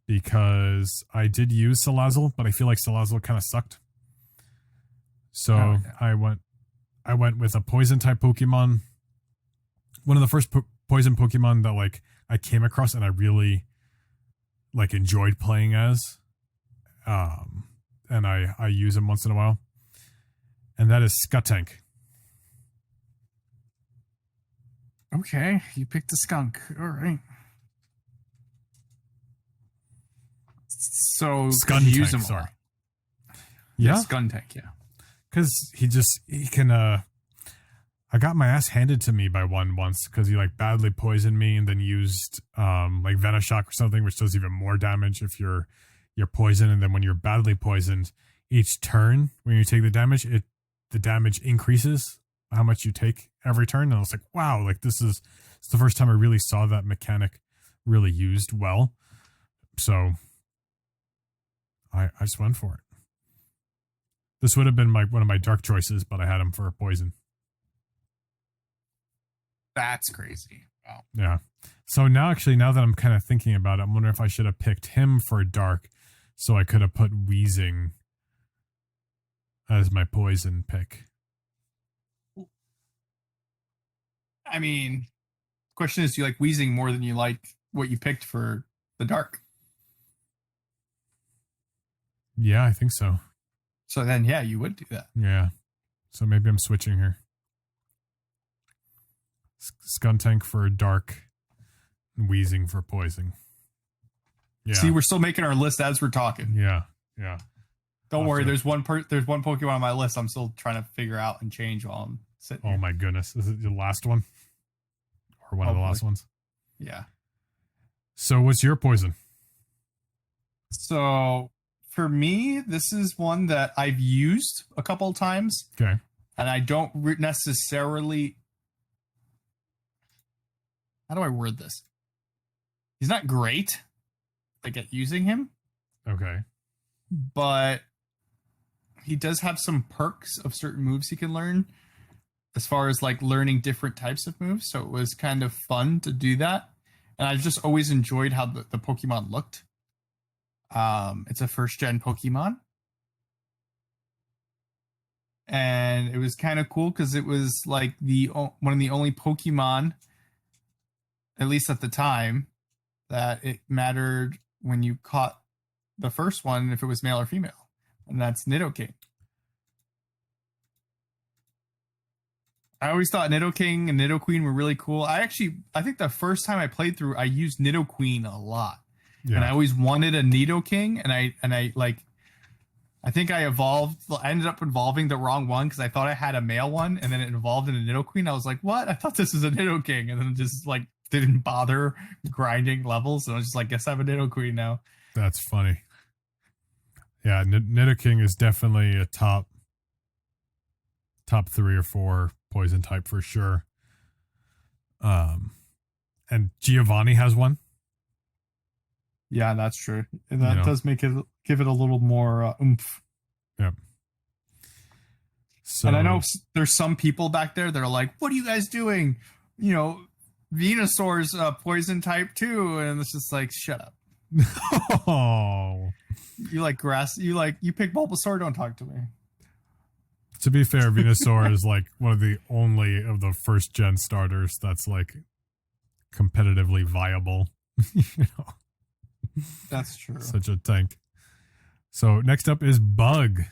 Because I did use Salazzle, but I feel like Salazzle kind of sucked. So I I went with a poison type Pokemon. One of the first poison Pokemon that like I came across and I really like enjoyed playing as. And I use him once in a while. And that is Scutank. Okay, you picked a skunk. All right. So Skuntank, use him. sorry. Yeah, Yeah, Skuntank. Yeah. because he can. I got my ass handed to me by one once because he like badly poisoned me and then used like Venoshock or something, which does even more damage if you're poisoned. And then when you're badly poisoned, each turn when you take the damage, the damage increases how much you take every turn. And I was like, wow, like it's the first time I really saw that mechanic really used well. So I just went for it. This would have been one of my dark choices, but I had him for a poison. That's crazy. Wow. Yeah. So now that I'm kind of thinking about it, I'm wondering if I should have picked him for dark, so I could have put Wheezing as my poison pick. I mean, question is, do you like Wheezing more than you like what you picked for the dark? Yeah, I think so. So then, yeah, you would do that. Yeah. So maybe I'm switching here. Skuntank for dark, and Wheezing for poison. Yeah. See, we're still making our list as we're talking. Yeah. Yeah. Don't worry. There's one Pokemon on my list I'm still trying to figure out and change while I'm sitting here. Oh my goodness. Is it the last one? Or one of the last ones? Yeah. So what's your poison? So for me, this is one that I've used a couple of times. Okay. And I don't necessarily... How do I word this? He's not great, like at using him. Okay. But he does have some perks of certain moves he can learn as far as like learning different types of moves. So it was kind of fun to do that. And I've just always enjoyed how the Pokemon looked. It's a first gen Pokemon. And it was kind of cool because it was like one of the only Pokemon, at least at the time, that it mattered when you caught the first one if it was male or female, and that's Nidoking. I always thought Nidoking and Nidoqueen were really cool. I think the first time I played through, I used Nidoqueen a lot, and I always wanted a Nidoking, and I think I ended up evolving the wrong one because I thought I had a male one, and then it evolved in a Nidoqueen. I was like, what? I thought this was a Nidoking, and then just like didn't bother grinding levels, and I was just like, guess I have a Nidoqueen now. That's funny. Yeah, Nidoking is definitely a top 3 or 4 poison type for sure. And Giovanni has one. Yeah, that's true. And that does give it a little more oomph. Yep. So, and I know there's some people back there that are like, what are you guys doing? Venusaur's poison type too. And it's just like, shut up. Oh. You like grass. You pick Bulbasaur. Don't talk to me. To be fair, Venusaur is like one of the only of the first gen starters that's like competitively viable. That's true. Such a tank. So next up is Bug.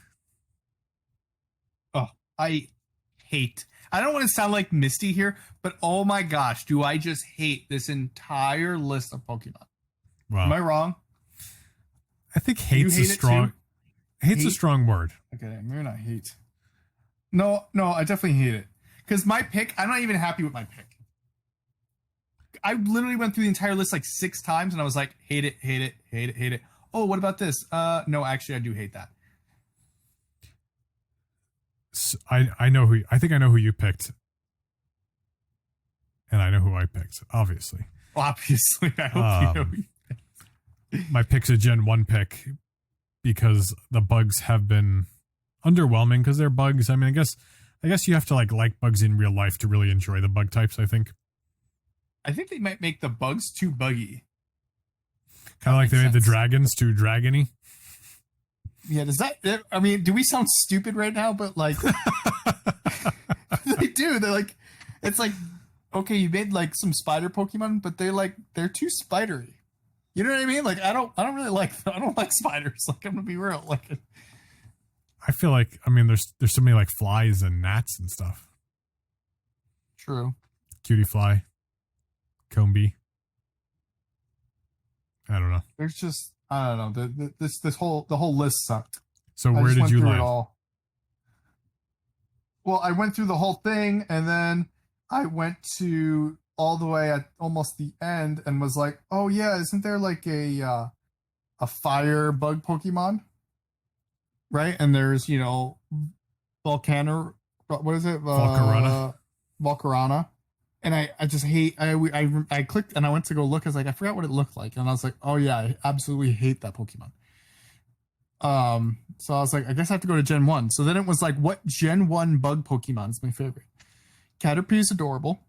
Oh, I don't want to sound like Misty here, but oh my gosh, do I just hate this entire list of Pokemon. Wow. Am I wrong? I think hate's a strong word. Okay, maybe not hate. No, I definitely hate it. Because my pick, I'm not even happy with my pick. I literally went through the entire list like 6 times and I was like, hate it, hate it, hate it, hate it. Oh, what about this? No, actually I do hate that. So I think I know who you picked. And I know who I picked, obviously. Obviously, I hope you know. My pick's a Gen 1 pick because the bugs have been underwhelming because they're bugs. I mean, I guess you have to like bugs in real life to really enjoy the bug types, I think. I think they might make the bugs too buggy. Kind of like they made the dragons too dragony. Yeah, do we sound stupid right now? But like, do. They're like, it's like, okay, you made like some spider Pokemon, but they're too spidery. You know what I mean? Like, I don't really like spiders. Like, I'm gonna be real. Like, I feel like, I mean, there's so many like flies and gnats and stuff. true. Cutie fly, comb bee. I don't know. There's just, I don't know. The whole list sucked. So where did you land? Well, I went through the whole thing, and then I went to all the way at almost the end, and was like, "Oh yeah, isn't there like a fire bug Pokemon?" Right? And there's Volcano. What is it? Volcarona. And I just hate. I clicked and I went to go look. I was like, I forgot what it looked like, and I was like, oh yeah, I absolutely hate that Pokemon. So I was like, I guess I have to go to Gen 1. So then it was like, what Gen 1 bug Pokemon is my favorite? Caterpie is adorable.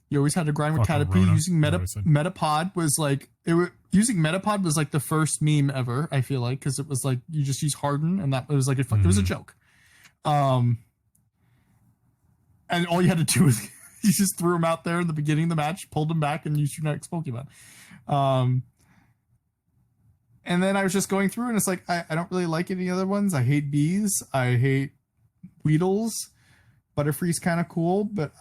You always had to grind with Caterpie. Using Metapod was like, using Metapod was like the first meme ever, I feel like, because it was like, you just use Harden, and it was like, it was a joke. And all you had to do was, you just threw him out there in the beginning of the match, pulled him back, and used your next Pokemon. And then I was just going through, and it's like, I don't really like any other ones. I hate bees. I hate Weedles. Butterfree's kind of cool, but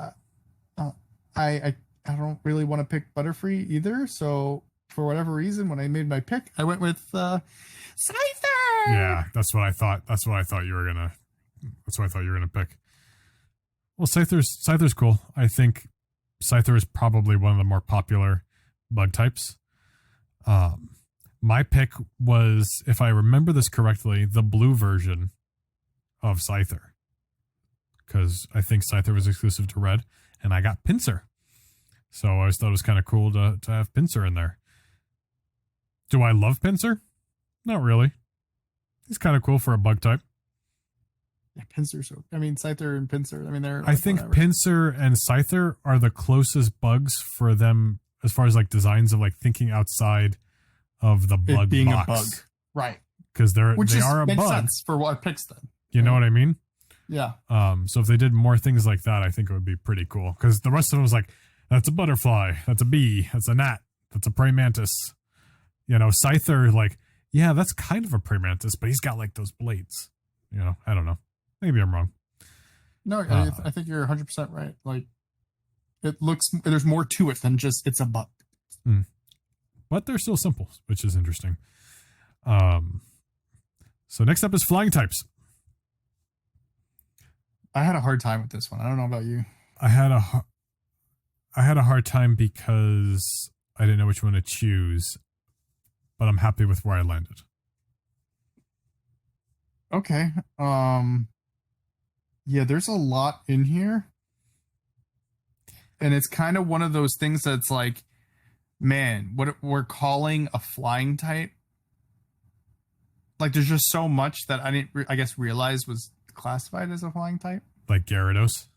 I don't really want to pick Butterfree either. So for whatever reason, when I made my pick, I went with Scyther. Yeah, that's what I thought. That's what I thought you were gonna pick. Well, Scyther's cool. I think Scyther is probably one of the more popular bug types. My pick was, if I remember this correctly, the blue version of Scyther, because I think Scyther was exclusive to Red, and I got Pinsir. So I always thought it was kind of cool to have Pinsir in there. Do I love Pinsir? Not really. He's kind of cool for a bug type. Yeah, Scyther and Pinsir. I mean, they're. I think Pinsir and Scyther are the closest bugs for them as far as like designs of like thinking outside of the bug being box. a bug, right? Because they are a makes bug. Sense for what picks them. You know what I mean? Yeah. So if they did more things like that, I think it would be pretty cool. Because the rest of them was like, that's a butterfly, that's a bee, that's a gnat, that's a praying mantis. Scyther, like, yeah, that's kind of a praying mantis, but he's got like those blades. I don't know. Maybe I'm wrong. No, I think you're 100% right. Like, there's more to it than just it's a bug. But they're still simple, which is interesting. So next up is flying types. I had a hard time with this one. I don't know about you. I had a hard time because I didn't know which one to choose, but I'm happy with where I landed. Okay. Yeah, there's a lot in here. And it's kind of one of those things that's like, man, what we're calling a flying type. Like, there's just so much that I didn't, realize was classified as a flying type. Like Gyarados?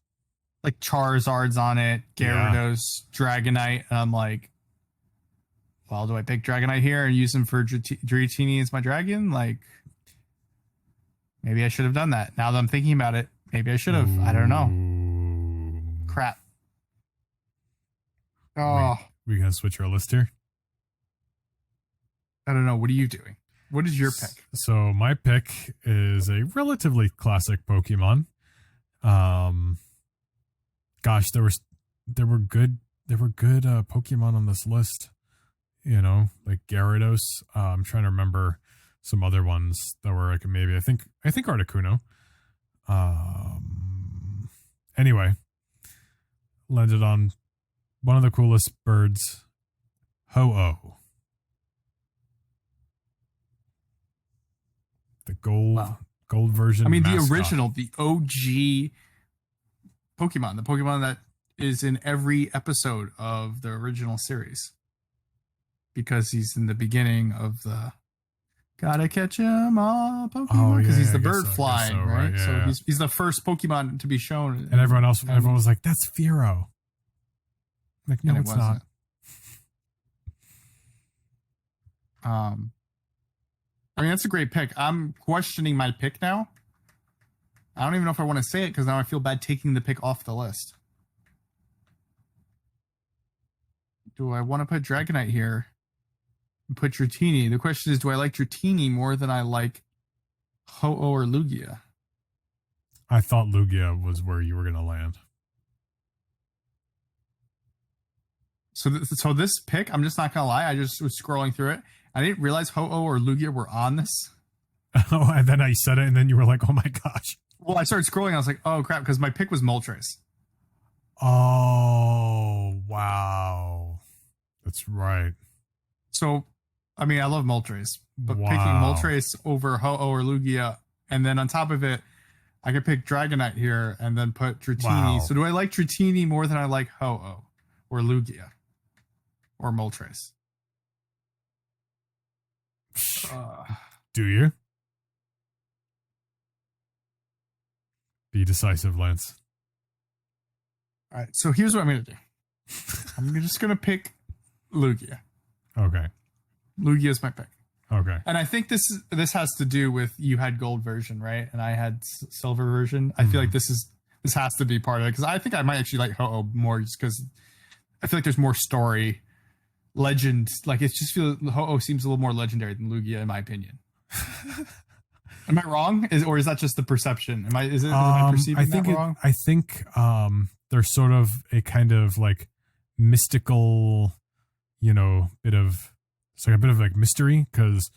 Like Charizard's on it, Gyarados, Dragonite. And I'm like, well, do I pick Dragonite here and use him for Dratini as my dragon? Like, maybe I should have done that. Now that I'm thinking about it, maybe I should have. I don't know. Crap. Oh. We gonna switch our list here? I don't know. What are you doing? What is your pick? So my pick is a relatively classic Pokemon. Gosh, there were good Pokemon on this list. Like Gyarados. I'm trying to remember some other ones that were like maybe I think Articuno. Anyway, landed on one of the coolest birds, Ho-Oh. The gold version. I mean, mascot. the original, the OG Pokemon, the Pokemon that is in every episode of the original series, because he's in the beginning of the gotta catch him all Pokemon, because he's the bird flying, right? Yeah. So he's the first Pokemon to be shown, and everyone was like, "That's Fearow." Like, no, it's not. I mean, that's a great pick. I'm questioning my pick now. I don't even know if I want to say it because now I feel bad taking the pick off the list. Do I want to put Dragonite here and put Dratini? The question is, do I like Dratini more than I like Ho-Oh or Lugia? I thought Lugia was where you were going to land. So this pick, I'm just not going to lie. I just was scrolling through it. I didn't realize Ho-Oh or Lugia were on this. Oh, and then I said it, and then you were like, oh my gosh. Well, I started scrolling. I was like, oh crap, because my pick was Moltres. Oh, wow. That's right. So, I mean, I love Moltres, but Wow. picking Moltres over Ho-Oh or Lugia, and then on top of it, I could pick Dragonite here and then put Dratini. Wow. So do I like Dratini more than I like Ho-Oh or Lugia or Moltres? Do you? Be decisive, Lance. All right, so here's what I'm going to do. I'm just going to pick Lugia. Okay. Lugia is my pick. Okay. And I think this has to do with you had gold version, right? And I had silver version. I feel like this has to be part of it because I think I might actually like Ho-Oh more just because I feel like there's more story, legend. Like it just feels Ho-Oh seems a little more legendary than Lugia in my opinion. Am I wrong? Or is that just the perception? Am I perceiving that wrong? I think there's sort of a kind of like mystical, bit of. It's like a bit of like mystery because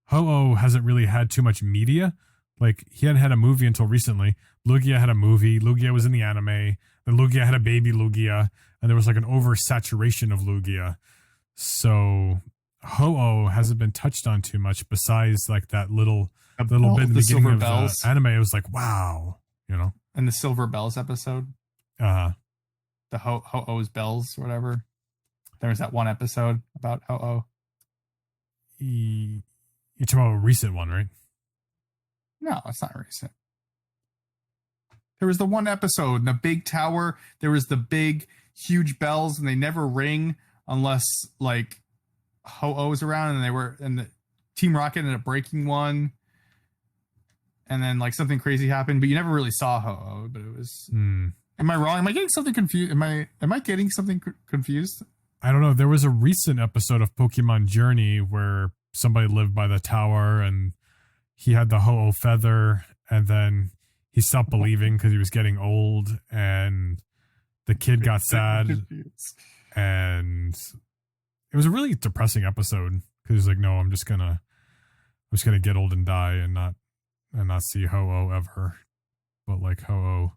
Ho-Oh hasn't really had too much media. Like he hadn't had a movie until recently. Lugia had a movie. Lugia was in the anime. Then Lugia had a baby Lugia. And there was like an oversaturation of Lugia. So Ho-Oh hasn't been touched on too much besides like that little bit in the beginning of the anime. It was like, wow, And the Silver Bells episode. The Ho-Oh's Bells, whatever. There was that one episode about Ho-Oh. You're talking about a recent one, right? No, it's not recent. There was the one episode in the big tower. There was the big, huge bells, and they never ring unless like Ho-Oh's around, and the Team Rocket ended up breaking one, and then like something crazy happened, but you never really saw Ho-Oh. But it was. Am I wrong? Am I getting something confused? Am I getting something confused? I don't know. There was a recent episode of Pokemon Journey where somebody lived by the tower and he had the Ho-Oh feather and then he stopped believing because he was getting old and the kid got sad and it was a really depressing episode because he's like, no, I'm just gonna get old and die and not see Ho-Oh ever. But like Ho-Oh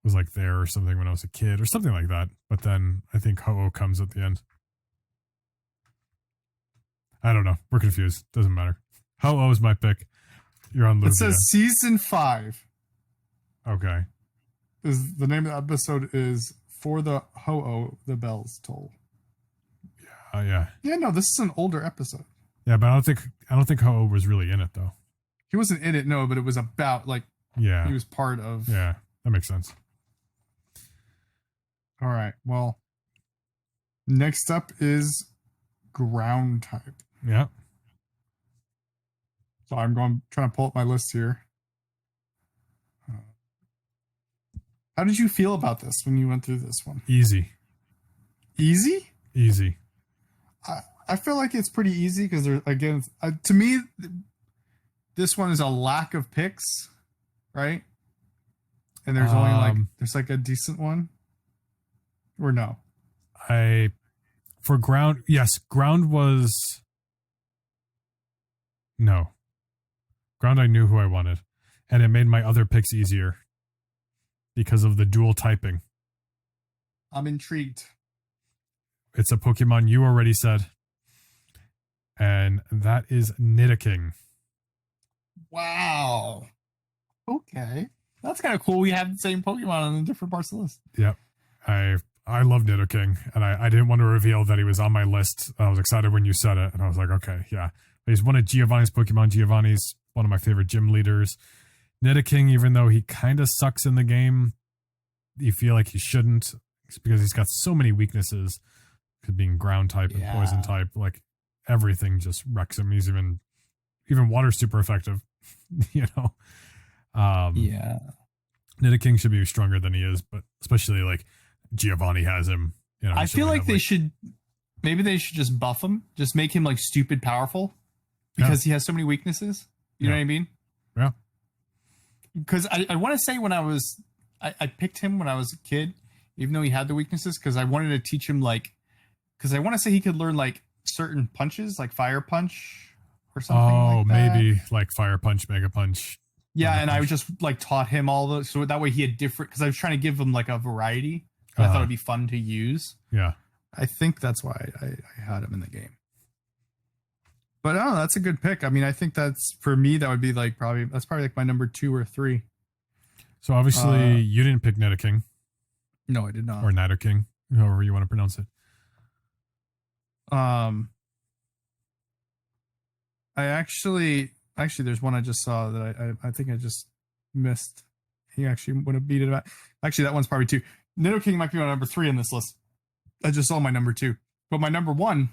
was like there or something when I was a kid or something like that. But then I think Ho-Oh comes at the end. I don't know. We're confused. Doesn't matter. Ho-Oh is my pick. You're on Lugia. It says season 5. Okay. Is the name of the episode is For the Ho-Oh the Bells Toll. Yeah. Yeah, no, this is an older episode. Yeah, but I don't think Ho-Oh was really in it though. He wasn't in it, no, but it was about like he was part of. Yeah, that makes sense. All right. Well, next up is ground type. Yeah. So I'm trying to pull up my list here. How did you feel about this when you went through this one? Easy. Easy? Easy. I feel like it's pretty easy because there again, to me, this one is a lack of picks, right? And there's only there's like a decent one. Or no? For ground, yes, ground was no. Ground I knew who I wanted. And it made my other picks easier because of the dual typing. I'm intrigued. It's a Pokemon you already said. And that is Nidoking. Wow. Okay. That's kind of cool. We have the same Pokemon on the different parts of the list. Yep. I love Nidoking, and I didn't want to reveal that he was on my list. I was excited when you said it, and I was like, okay, yeah. He's one of Giovanni's Pokemon. Giovanni's one of my favorite gym leaders. Nidoking, even though he kind of sucks in the game, you feel like he shouldn't because he's got so many weaknesses. Being ground type and poison type, like everything just wrecks him. He's even water's super effective, Yeah. Nidoking should be stronger than he is, but especially like Giovanni has him. You know, I feel like they should just buff him, just make him like stupid powerful because he has so many weaknesses. You know what I mean? Yeah. Because I want to say when I picked him when I was a kid, even though he had the weaknesses, because I wanted to teach him because I want to say he could learn like certain punches, like fire punch or something. Oh, like that. Maybe like fire punch, mega punch. Yeah, and I just like taught him all those, so that way he had different. Because I was trying to give him like a variety. I thought it'd be fun to use. Yeah, I think that's why I had him in the game. But I don't know, that's a good pick. I mean, I think that's for me. That would be like probably like my number 2 or 3. So obviously you didn't pick Nidoking. No, I did not. Or Nidoking, however you want to pronounce it. I actually there's one I just saw that I think I just missed. He actually would have beat it out. Actually, that one's probably 2. Nidoking might be my number 3 on this list. I just saw my number 2, but my number 1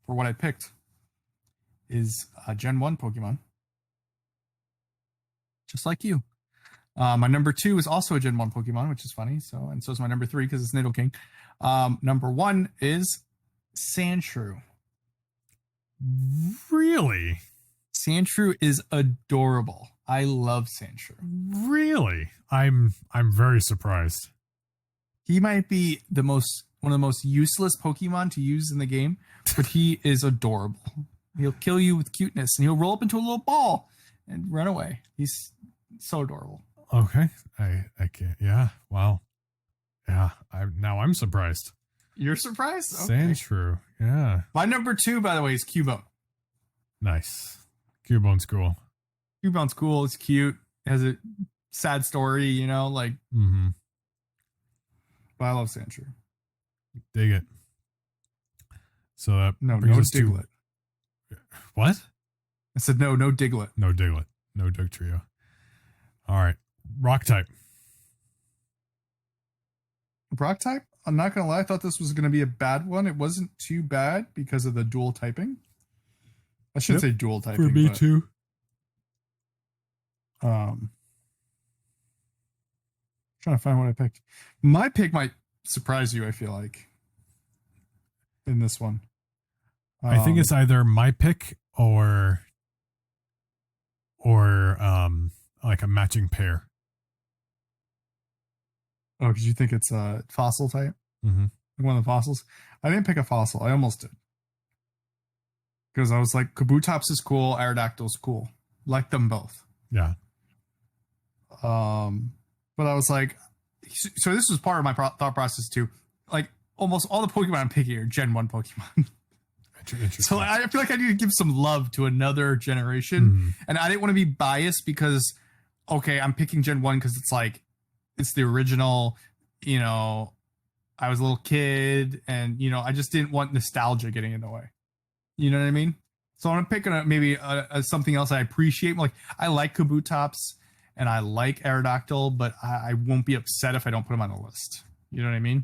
for what I picked is a Gen 1 Pokemon, just like you. My number 2 is also a Gen 1 Pokemon, which is funny. So is my number 3 because it's Nidoking. Number 1 is Sandshrew. Really? Sandshrew is adorable. I love Sandshrew. Really? I'm very surprised. He might be one of the most useless Pokemon to use in the game, but he is adorable. He'll kill you with cuteness, and he'll roll up into a little ball and run away. He's so adorable. Okay. I can't. Yeah. Wow. Yeah. I'm surprised. You're surprised? Okay. Sandshrew. Yeah. My number 2, by the way, is Cubone. Nice. Cubone's cool. Cubone's cool. It's cute. It has a sad story, you know, like. Mm-hmm. But I love Sandshrew. Dig it. So that no Diglett. What? I said no Diglett. No Diglett. No Dugtrio. All right. Rock type. Rock type? I'm not going to lie. I thought this was going to be a bad one. It wasn't too bad because of the dual typing. I should say dual typing. For me too. Trying to find what I picked. My pick might surprise you, I feel like, in this one. I think it's either my pick or like a matching pair. Oh, because you think it's a fossil type? Mm-hmm. One of the fossils? I didn't pick a fossil. I almost did. Because I was like, Kabutops is cool, Aerodactyl's cool. Like them both. Yeah. But I was like, so this was part of my thought process too. Like almost all the Pokemon I'm picking are Gen 1 Pokemon. So I feel like I need to give some love to another generation. Mm-hmm. And I didn't want to be biased because, okay, I'm picking Gen 1 because it's like, it's the original, you know, I was a little kid and, you know, I just didn't want nostalgia getting in the way. You know what I mean? So I'm picking maybe something else I appreciate. Like I like Kabutops and I like Aerodactyl, but I won't be upset if I don't put them on the list. You know what I mean?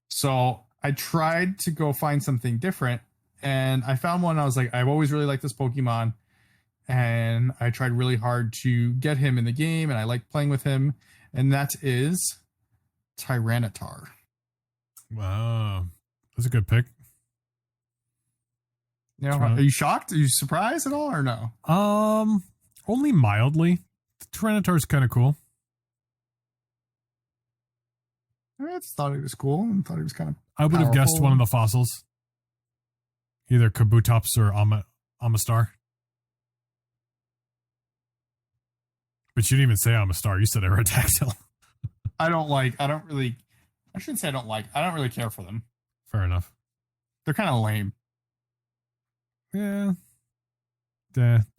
So I tried to go find something different and I found one. I was like, I've always really liked this Pokemon and I tried really hard to get him in the game and I like playing with him. And that is Tyranitar. Wow. That's a good pick. You know, are you shocked? Are you surprised at all or no? Only mildly. Tyranitar is kind of cool. I just thought he was cool and thought he was kind of I would have guessed one of the fossils. Either Kabutops or Amistar. But you didn't even say Amistar. You said Aerodactyl. I don't really care for them. Fair enough. They're kind of lame. Yeah.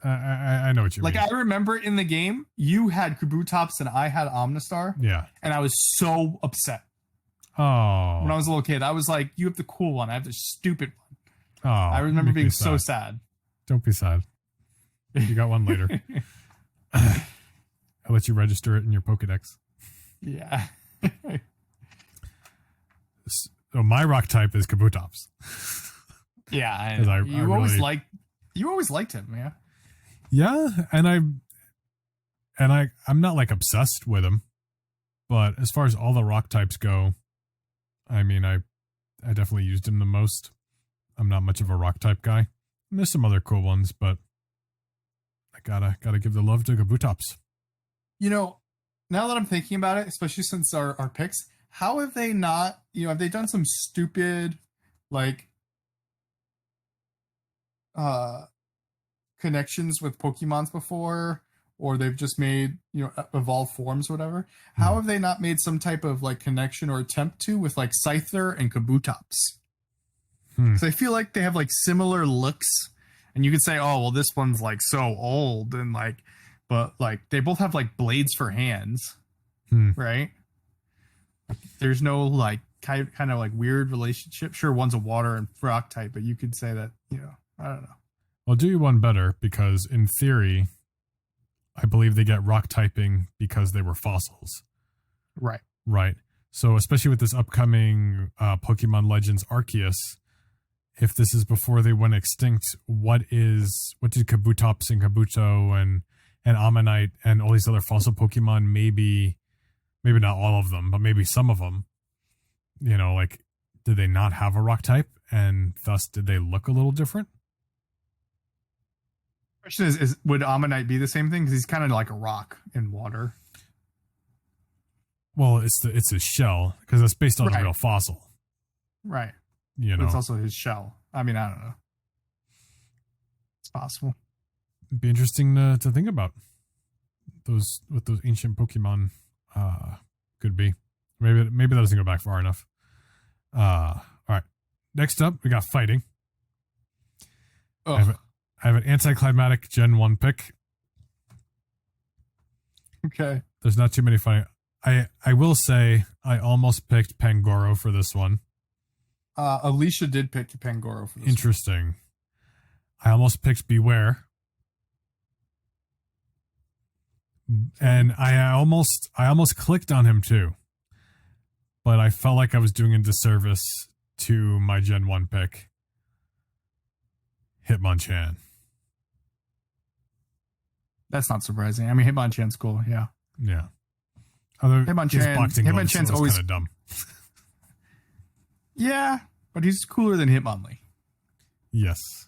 I know what you mean. Like, I remember in the game, you had Kabutops and I had Omnistar. Yeah. And I was so upset. Oh. When I was a little kid, I was like, you have the cool one. I have the stupid one. Oh. I remember being so sad. Don't be sad. You got one later. I'll let you register it in your Pokedex. Yeah. So my rock type is Kabutops. Yeah. You always liked him, yeah. Yeah, and I'm not like obsessed with him. But as far as all the rock types go, I mean, I definitely used him the most. I'm not much of a rock type guy. And there's some other cool ones, but I gotta give the love to Kabutops. You know, now that I'm thinking about it, especially since our picks, how have they not, have they done some stupid, like, connections with Pokemons before, or they've just made, evolved forms or whatever? How have they not made some type of, like, connection or attempt to with, like, Scyther and Kabutops? Because I feel like they have, like, similar looks, and you could say, oh, well, this one's, like, so old, and, like, but, like, they both have, like, blades for hands, right? There's no, like, kind of, like, weird relationship. Sure, one's a water and rock type, but you could say that, I don't know. I'll do you one better, because in theory, I believe they get rock typing because they were fossils. Right. Right. So especially with this upcoming Pokemon Legends Arceus, if this is before they went extinct, what did Kabutops and Kabuto and Ammonite and all these other fossil Pokemon, maybe not all of them, but maybe some of them, like, did they not have a rock type, and thus did they look a little different? Question is would Ammonite be the same thing? Because he's kind of like a rock in water. Well, it's his shell, because it's based on a real fossil. Right. But it's also his shell. I mean, I don't know. It's possible. It'd be interesting to think about what those ancient Pokemon could be. Maybe that doesn't go back far enough. All right. Next up, we got fighting. I have an anticlimactic Gen 1 pick. Okay. There's not too many fighting. I will say I almost picked Pangoro for this one. Alicia did pick Pangoro for this Interesting. One. I almost picked Beware. And I almost clicked on him too. But I felt like I was doing a disservice to my Gen 1 pick. Hitmonchan. That's not surprising. I mean, Hitmonchan's cool, yeah. Yeah. Hitmonchan's always kind of dumb. Yeah, but he's cooler than Hitmonlee. Yes.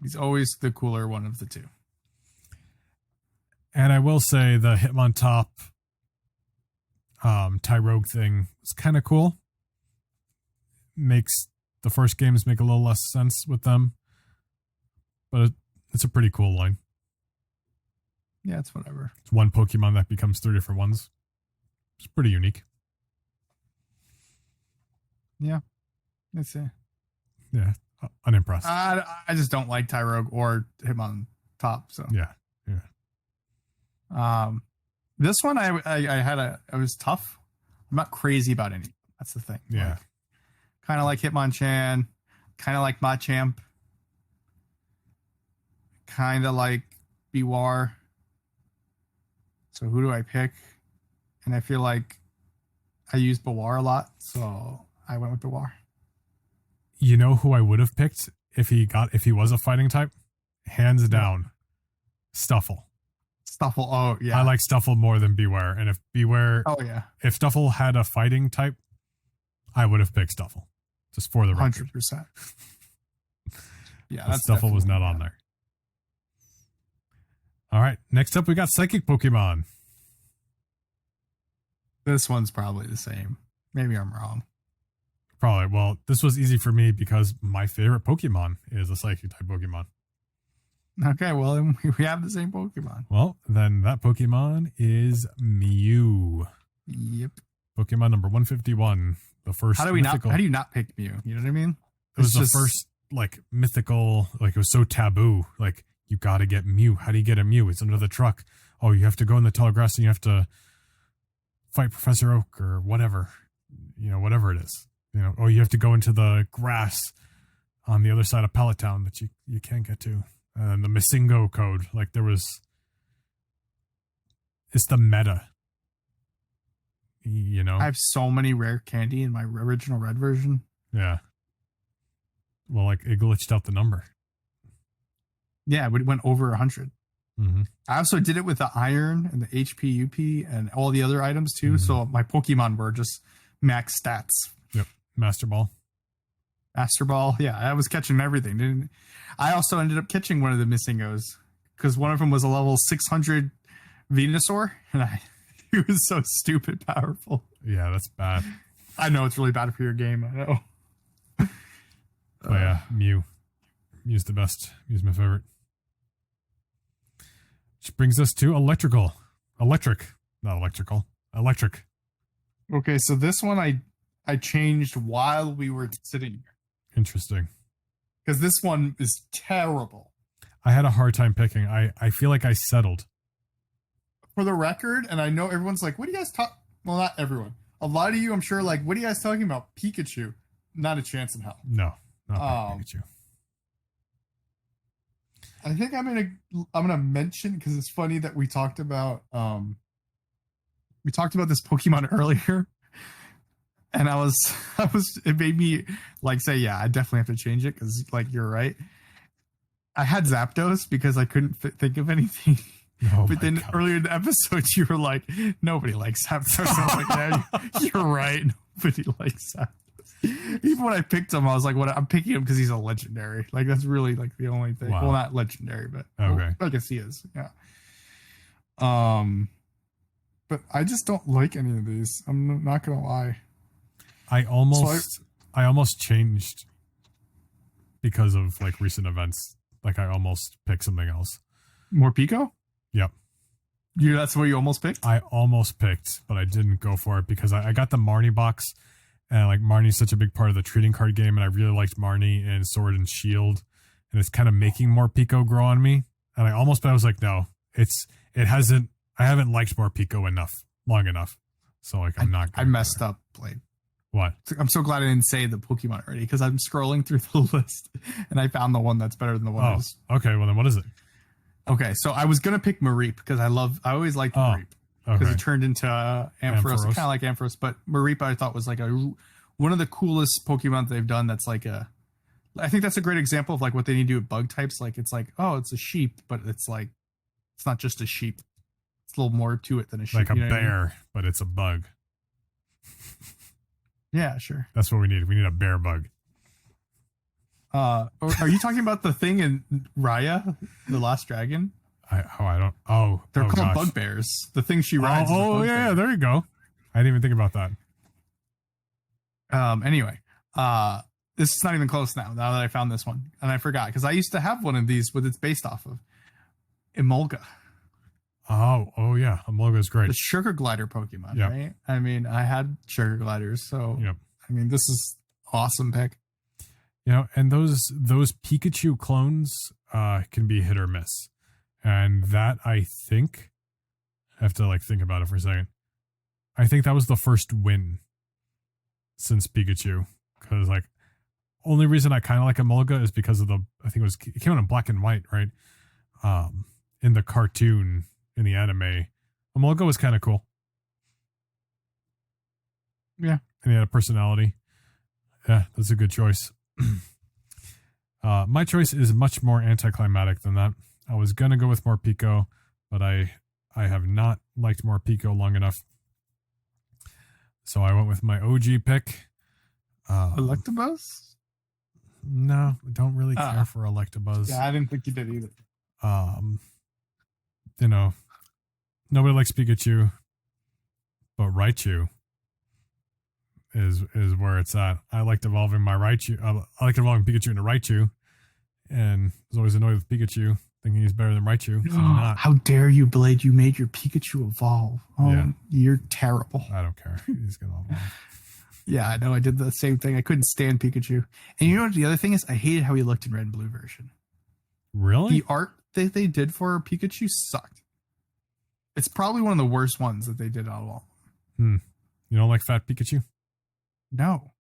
He's always the cooler one of the two. And I will say the Hitmontop Tyrogue thing is kind of cool. Makes the first games make a little less sense with them. But it's a pretty cool line. Yeah, it's whatever. It's one Pokemon that becomes 3 different ones. It's pretty unique. Yeah. Let's see. Yeah. Unimpressed. I just don't like Tyrogue or Hitmontop, so. Yeah. This one I was tough. I'm not crazy about any. That's the thing. Yeah. Kind of like Hitmonchan, kind of like Machamp, kind of like Bewar. So who do I pick? And I feel like I use Bewar a lot, so I went with Bewar. You know who I would have picked if he was a fighting type? Hands down, Stuffle. Stuffle, oh yeah. I like Stuffle more than Beware. And if Stuffle had a fighting type, I would have picked Stuffle. Just for the record. 100%. Yeah, but Stuffle was not on there. All right, next up we got Psychic Pokemon. This one's probably the same. Maybe I'm wrong. Probably. Well, this was easy for me because my favorite Pokemon is a Psychic type Pokemon. Okay, well, then we have the same Pokemon. Well, then that Pokemon is Mew. Yep. Pokemon number 151. The first How do you not pick Mew? You know what I mean? It was the first, like, mythical, like, it was so taboo. Like, you gotta get Mew. How do you get a Mew? It's under the truck. Oh, you have to go in the tall grass and you have to fight Professor Oak or whatever. Whatever it is. Or you have to go into the grass on the other side of Pallet Town that you can't get to. And the Missingo code, like it's the meta. I have so many rare candy in my original red version. Yeah. Well, like, it glitched out the number. Yeah, it went over 100. Mm-hmm. I also did it with the iron and the HP, UP, and all the other items too. Mm-hmm. So my Pokemon were just max stats. Yep. Master Ball. Master Ball. Yeah, I was catching everything. Didn't I also ended up catching one of the Missingos because one of them was a level 600 Venusaur, and he was so stupid powerful. Yeah, that's bad. I know it's really bad for your game. I know. But yeah, Mew. Mew's the best. Mew's my favorite. Which brings us to electric. Not electrical. Electric. Okay, so this one I changed while we were sitting here. Interesting. Because this one is terrible. I had a hard time picking. I feel like I settled. For the record, and I know everyone's like, what do you guys talk? Well, not everyone. A lot of you, I'm sure, like, what are you guys talking about? Pikachu. Not a chance in hell. No, not Pikachu. I think I'm gonna mention, because it's funny that we talked about this Pokemon earlier, and it made me like say, yeah, I definitely have to change it because like you're right. I had Zapdos because I couldn't think of anything. Oh but then God. earlier in the episode, you were like, nobody likes Zapdos. I was like, yeah, you're right. Nobody likes Zapdos. Even when I picked him, I was like, "What? I'm picking him because he's a legendary. Like that's really like the only thing. Wow. Well, not legendary, but Okay. well, I guess he is. Yeah. But I just don't like any of these. I'm not gonna lie. I almost changed because of like recent events. Like I almost picked something else. More Pico? Yep. That's what you almost picked? I almost picked, but I didn't go for it because I got the Marnie box, and like Marnie's such a big part of the trading card game, and I really liked Marnie in Sword and Shield, and it's kind of making more Pico grow on me. And I almost, but I was like, no, I haven't liked more Pico long enough. So like I'm not. I messed up, Blade. What? I'm so glad I didn't say the Pokemon already because I'm scrolling through the list and I found the one that's better than the one. Oh, okay. Well then, what is it? Okay, so I was gonna pick Mareep because I always liked Mareep because Okay. he turned into Ampharos, kind of like Ampharos, but Mareep I thought was like one of the coolest Pokemon they've done. That's like I think that's a great example of like what they need to do with bug types. Like it's like, oh, it's a sheep, but it's like it's not just a sheep. It's a little more to it than a sheep. Like a you know bear, what I mean? but it's a bug. Yeah, sure. That's what we need. We need a bear bug. Are you talking about the thing in Raya, the Last Dragon? They're called gosh. bugbears. The thing she rides. Oh yeah, there you go. I didn't even think about that. Anyway, this is not even close now that I found this one. And I forgot because I used to have one of these with it's based off of Emolga. Oh yeah. Emolga is great. The sugar glider Pokemon, Yep. right? I mean, I had sugar gliders, so Yep. I mean this is awesome pick. You know, and those Pikachu clones can be hit or miss. And that I have to like think about it for a second. I think that was the first win since Pikachu. Because like only reason I kinda like Emolga is because of it came out in black and white, right? In the cartoon, in the anime. Emolga was kinda cool. Yeah. And he had a personality. Yeah, that's a good choice. My choice is much more anticlimactic than that. I was gonna go with more Pico, but I have not liked more Pico long enough. So I went with my OG pick. Electabuzz? No, I don't really care for Electabuzz. Yeah, I didn't think you did either. You know, nobody likes Pikachu, but Raichu is where it's at. I liked evolving my Raichu. I liked evolving Pikachu into Raichu, and was always annoyed with Pikachu, thinking he's better than Raichu. So I'm not. How dare you, Blade? You made your Pikachu evolve. Oh, Yeah. You're terrible. I don't care. He's gonna evolve. Yeah, I know. I did the same thing. I couldn't stand Pikachu. And you know what the other thing is? I hated how he looked in Red and Blue version. Really? The art that they did for Pikachu sucked. It's probably one of the worst ones that they did out of all. You don't like Fat Pikachu? No.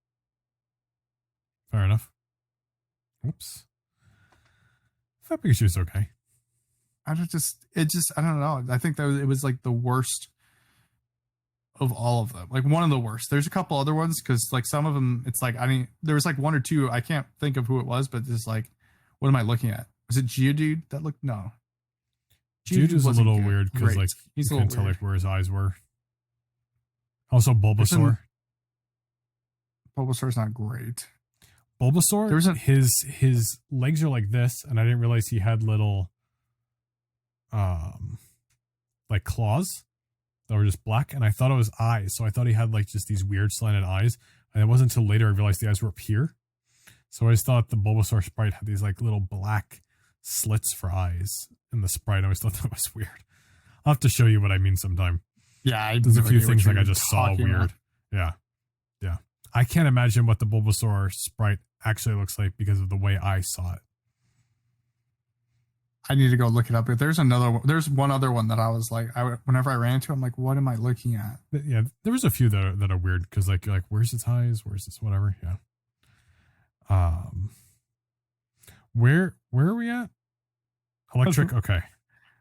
Fair enough. Oops. Fat Pikachu's okay. I don't know. I think that it was like the worst of all of them. Like one of the worst. There's a couple other ones because like some of them, it's like, there was like one or two. I can't think of who it was, but just like, what am I looking at? Was it Geodude that looked? No. Geodude's a wasn't little good. weird because Great. like He's you a couldn't little tell weird. like where his eyes were. Also, Bulbasaur. Bulbasaur's not great. Bulbasaur, There was a- his legs are like this, and I didn't realize he had little like claws that were just black, and I thought it was eyes. So I thought he had like just these weird slanted eyes. And it wasn't until later I realized the eyes were up here. So I just thought the Bulbasaur sprite had these like little black slits for eyes in the sprite. I always thought that was weird. I'll have to show you what I mean sometime. Yeah, There's a few things like I just saw weird. About. Yeah. Yeah. I can't imagine what the Bulbasaur sprite actually looks like because of the way I saw it. I need to go look it up. But there's one other one that I was like, whenever I ran into, I'm like, what am I looking at? But yeah, there was a few that are weird because like you're like, where's its eyes? Where's this whatever? Yeah. Where are we at? Electric. Okay.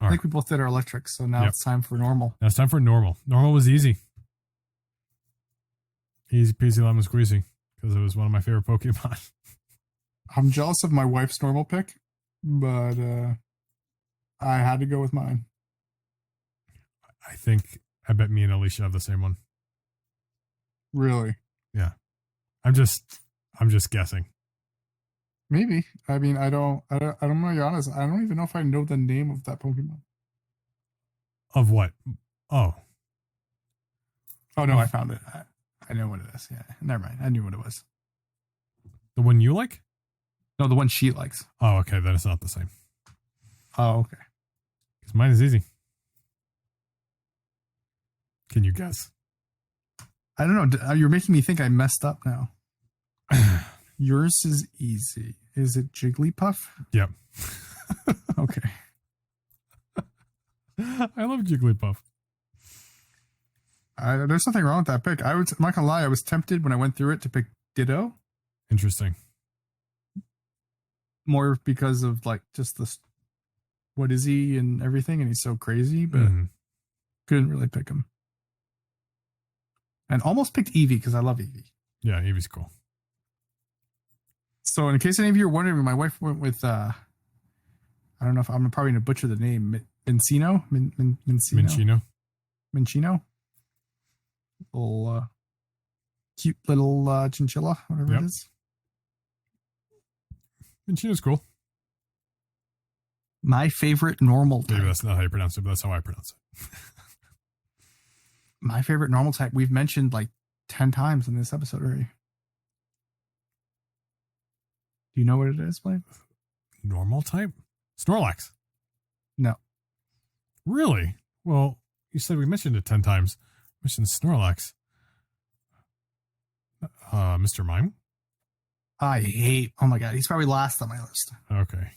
I think we both did our electrics, so now Yep. it's time for normal. Now it's time for normal. Normal was easy. Easy peasy lemon squeezy because it was one of my favorite Pokemon. I'm jealous of my wife's normal pick, but I had to go with mine. I bet me and Alicia have the same one. Really? I'm just guessing. Maybe. I mean, I'm gonna be honest. I don't even know if I know the name of that Pokemon. Of what? Oh, Oh no, I found it. I know what it is. Yeah, never mind. I knew what it was. the one you like? No, the one she likes. Oh, okay. Then it's not the same. Oh, okay. Because mine is easy. Can you guess? I don't know. You're making me think I messed up now. Yours is easy. Is it Jigglypuff? Yep. Okay. I love Jigglypuff. There's nothing wrong with that pick. I'm not gonna lie. I was tempted when I went through it to pick Ditto, Interesting. more because of like just this. What is he and everything, and he's so crazy, but Mhm. couldn't really pick him. And almost picked Eevee because I love Eevee. Yeah, Eevee's cool. So in case any of you are wondering, my wife went with I don't know if I'm probably gonna butcher the name. Minccino? Minchino. Minccino? Little cute little chinchilla, whatever Yep. it is. Minchino's cool. My favorite normal Maybe type. that's not how you pronounce it, but that's how I pronounce it. My favorite normal type we've mentioned like 10 times in this episode already. Do you know what it is, Blaine? Normal type? Snorlax. No. Really? Well, you said we mentioned it 10 times. Mentioned Snorlax. Mr. Mime? Oh my god, he's probably last on my list. Okay.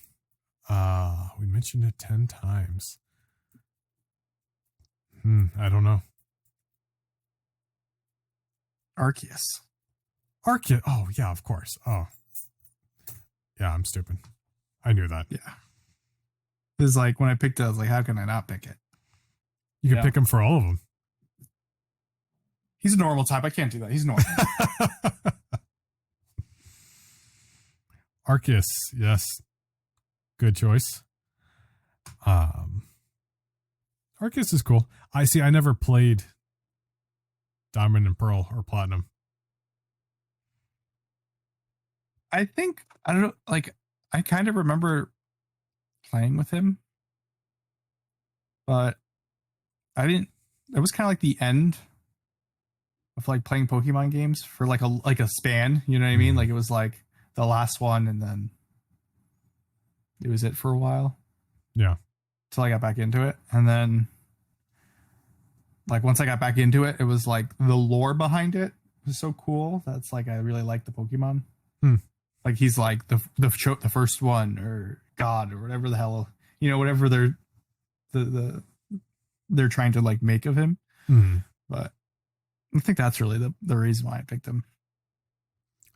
We mentioned it 10 times. I don't know. Arceus. Arceus. Oh, yeah, of course. Oh. Yeah, I'm stupid. I knew that. Yeah. This is like when I picked it, I was like, how can I not pick it? You could Yeah. pick him for all of them. He's a normal type. I can't do that. He's normal. Arceus, yes. Good choice. Arceus is cool. I never played Diamond and Pearl or Platinum. I don't know, like, I kind of remember playing with him, but it was kind of like the end of like playing Pokemon games for like a span, you know what I mean? Mhm. Like it was like the last one and then it was it for a while. Yeah. Till I got back into it. And then like once I got back into it, it was like the lore behind it was so cool. That's like I really like the Pokemon. Like he's like the first one or God or whatever the hell, you know, whatever they're trying to like make of him. But I think that's really the reason why I picked him.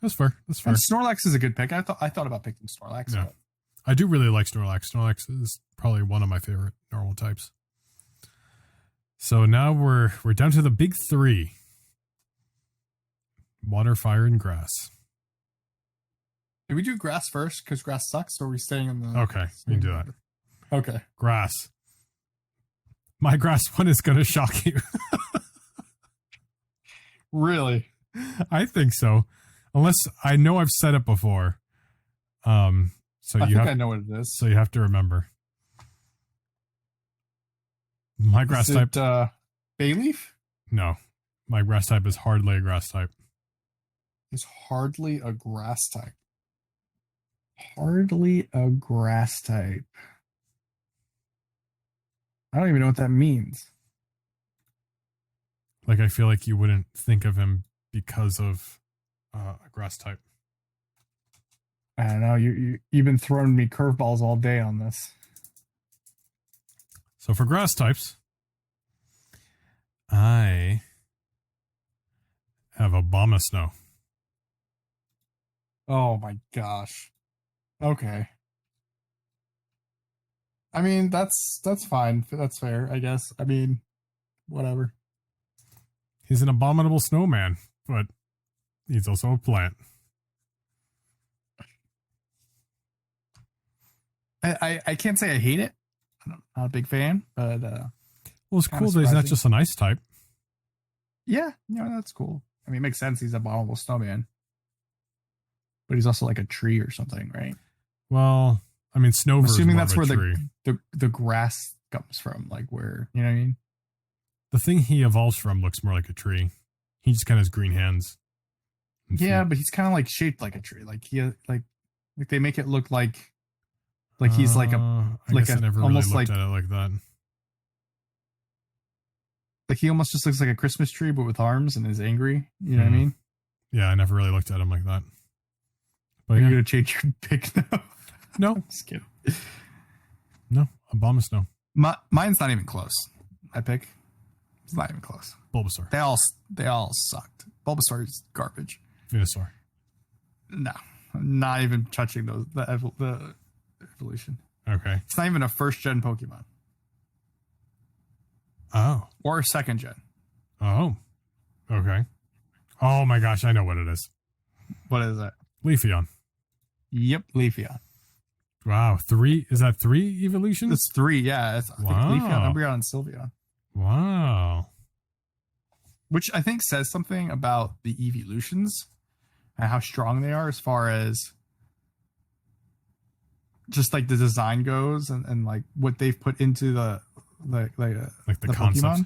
That's fair. That's fair. And Snorlax is a good pick. I thought about picking Snorlax. Yeah. But I do really like Snorlax. Snorlax is probably one of my favorite normal types. So now we're down to the big three. Water, fire, and grass. did we do grass first because grass sucks, or are we staying in the? Okay, we can do that. Okay. Grass. My grass one is going to shock you. Really? I think so. Unless I know I've said it before. So I you think have I know what it is. so you have to remember. My grass Is type it Bayleaf? no. My grass type is hardly a grass type. Is hardly a grass type. Hardly a grass type. I don't even know what that means. Like I feel like you wouldn't think of him because of a grass type. I don't know. You've been throwing me curveballs all day on this. So for grass types, I have Abomasnow. Oh my gosh. Okay. I mean, that's fine. That's fair, I guess. I mean, whatever. He's an abominable snowman, but he's also a plant. I can't say I hate it. I'm not a big fan, but Well, it's kinda cool that he's not surprising. just an ice type. yeah, that's cool. I mean, it makes sense. He's a abominable snowman, but he's also like a tree or something, right? Well, I mean, Snover I'm is assuming more that's of a where tree. the grass comes from, like where, you know what I mean? The thing he evolves from looks more like a tree. He just kind of has green hands. and Yeah, feet. but he's kind of like shaped like a tree. Like like they make it look like he's like a I like guess I a- never really almost looked like- at it like that. like he almost just looks like a Christmas tree, but with arms and is angry. You know what I Hmm. mean? Yeah, I never really looked at him like that. But Are you yeah, gonna change your pick now? no, I'm just kidding. no, Abomasnow, Mine's not even close. My pick, it's not even close. Bulbasaur, They all sucked. Bulbasaur is garbage. Venusaur. No, I'm not even touching the evolution. Okay. It's not even a first gen Pokemon Oh. or a second gen. Oh. Okay. Oh my gosh, I know what it is. What is it? Leafeon. Yep, Leafeon. Wow. Is that three evolutions? It's 3, yeah. I think Wow. Leafeon, Umbreon, and Sylveon. Wow. Which I think says something about the evolutions and how strong they are as far as just like the design goes and like what they've put into the Like the the concept. Pokemon.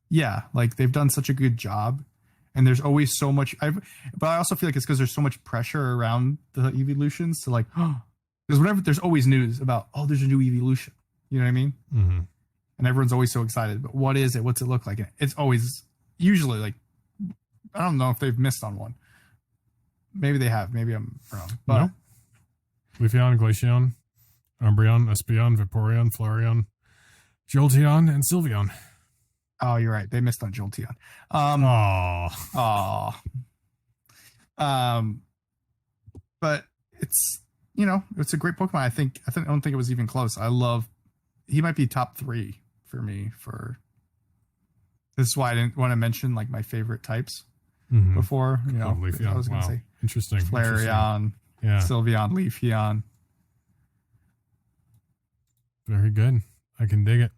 Yeah, like they've done such a good job. And there's always so much but I also feel like it's because there's so much pressure around the evolutions to like, because whenever there's always news about, there's a new evolution. You know what I mean? Mm-hmm. And everyone's always so excited. But what is it? What's it look like? And it's always usually like, I don't know if they've missed on one. Maybe they have. Maybe I'm wrong. But No. Leafeon, Glaceon, Umbreon, Espeon, Vaporeon, Flareon, Jolteon, and Sylveon. oh, you're right. They missed on Jolteon. Oh. But it's it's a great Pokemon. I don't think it was even close. He might be top 3 for me this is why I didn't want to mention like my favorite types before, Love Leafeon. I was gonna Wow. say Interesting. Flareon, Yeah. Sylveon, Leafeon. Very good. I can dig it.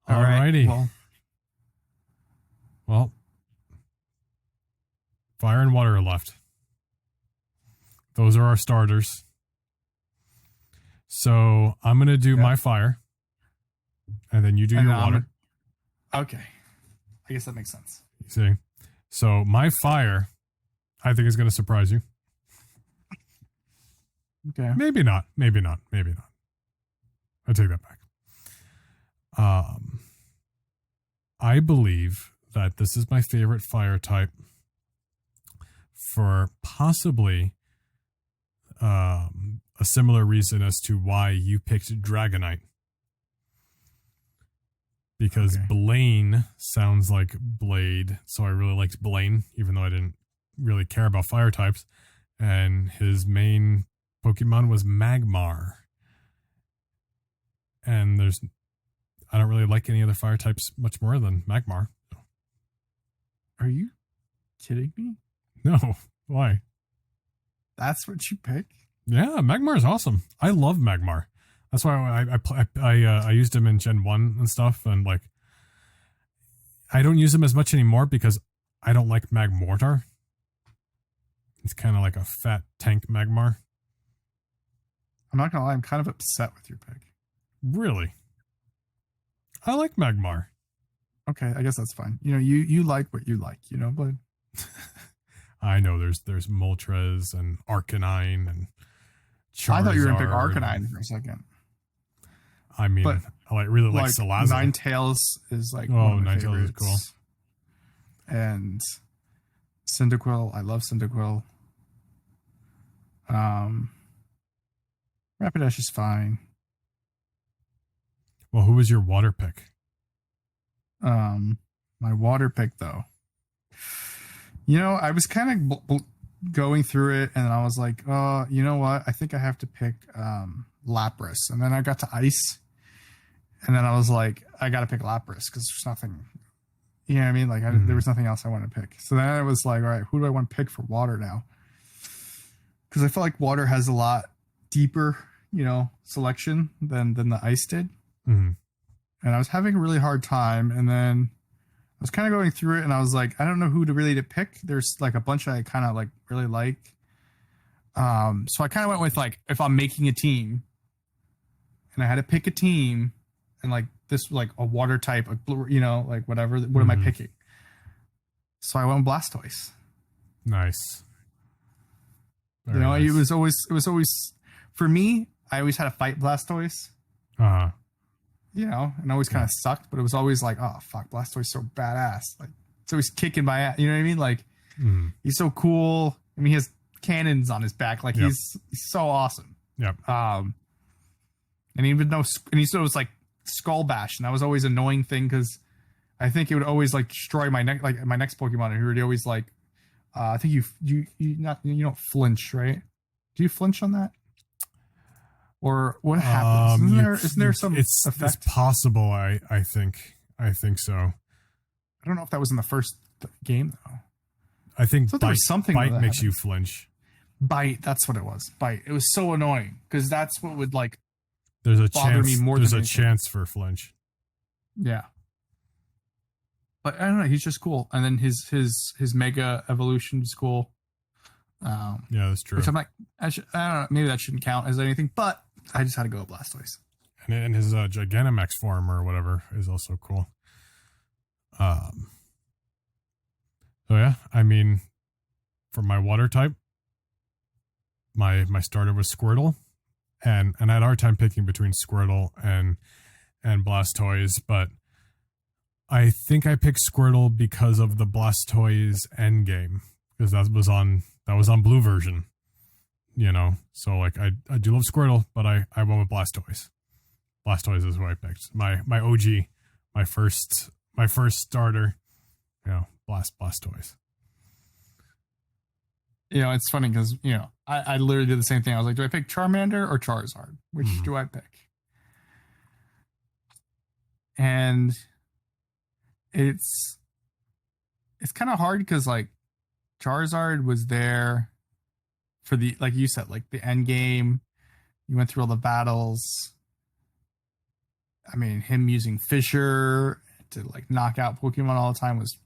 All right. Alrighty. Well, fire and water are left. Those are our starters. So I'm going to do my fire. And then you do And your then water. okay. I guess that makes sense. You see? So my fire, I think, is going to surprise you. Okay. Maybe not. Maybe not. Maybe not. I take that back. I believe that this is my favorite fire type for possibly a similar reason as to why you picked Dragonite. Because Okay. Blaine sounds like Blade, so I really liked Blaine, even though I didn't really care about fire types. And his main Pokemon was Magmar. And I don't really like any other fire types much more than Magmar. Are you kidding me? No, why? That's what you pick? Yeah, Magmar is awesome. I love Magmar. That's why I used him in Gen 1 and stuff, and like I don't use him as much anymore because I don't like Magmortar. He's kind of like a fat tank Magmar. I'm not gonna lie, I'm kind of upset with your pick. Really? I like Magmar. Okay, I guess that's fine. You know, you like what you like, you know, but I know there's Moltres and Arcanine and Charizard. I thought you were gonna pick Arcanine for a second. I mean, But, I really like Salazzle. Ninetales is like Ninetales is cool. And Cyndaquil, I love Cyndaquil. Rapidash is fine. Well, who was your water pick? My water pick though. You know, I was kind of going through it, and I was like, oh, you know what? I think I have to pick Lapras. And then I got to Ice, and then I was like, I got to pick Lapras because there's nothing, you know what I mean? Like, there was nothing else I wanted to pick. So then I was like, all right, who do I want to pick for water now? Because I feel like water has a lot deeper, you know, selection than the Ice did. Mm-hmm. And I was having a really hard time, and then I was kind of going through it, and I was like, I don't know who to really pick. There's like a bunch I kind of like really like. So I kind of went with like, if I'm making a team and I had to pick a team and like this, like a water type, like, you know, like whatever, what am I picking? So I went with Blastoise. Nice. Very nice. It was always, for me, I always had to fight Blastoise. Uh-huh. You know, and always kind of sucked, but it was always like, oh fuck, Blastoise so badass. Like, it's always kicking my ass. You know what I mean? Like, he's so cool. I mean, he has cannons on his back. Like, he's so awesome. Yep. And even though, and he still was like Skull Bash, and that was always an annoying thing because I think it would always like destroy my next Pokemon. And he would always like, I think you don't flinch, right? Do you flinch on that? Or what happens? Isn't there some effect? It's possible. I think so. I don't know if that was in the first game though. I think there was something bite makes you flinch. Bite, that's what it was. Bite. It was so annoying because that's what would like. There's a bother chance. Me more there's than a anything. chance for flinch. Yeah. But I don't know. He's just cool, and then his Mega Evolution is cool. Yeah, that's true. Which I'm like, I don't know. Maybe that shouldn't count as anything, but I just had to go with Blastoise. And his Gigantamax form or whatever is also cool. So yeah, I mean, for my water type, my starter was Squirtle, and I had a hard time picking between Squirtle and Blastoise, but I think I picked Squirtle because of the Blastoise endgame, because that was on Blue version. You know, so like I do love Squirtle, but I went with Blastoise. Blastoise is who I picked. My OG, my first starter. You know, Blastoise. You know, it's funny because, you know, I literally did the same thing. I was like, do I pick Charmander or Charizard? Which do I pick? And it's kind of hard because like Charizard was there for the, like you said, like the end game. You went through all the battles. I mean, him using Fisher to like knock out Pokemon all the time was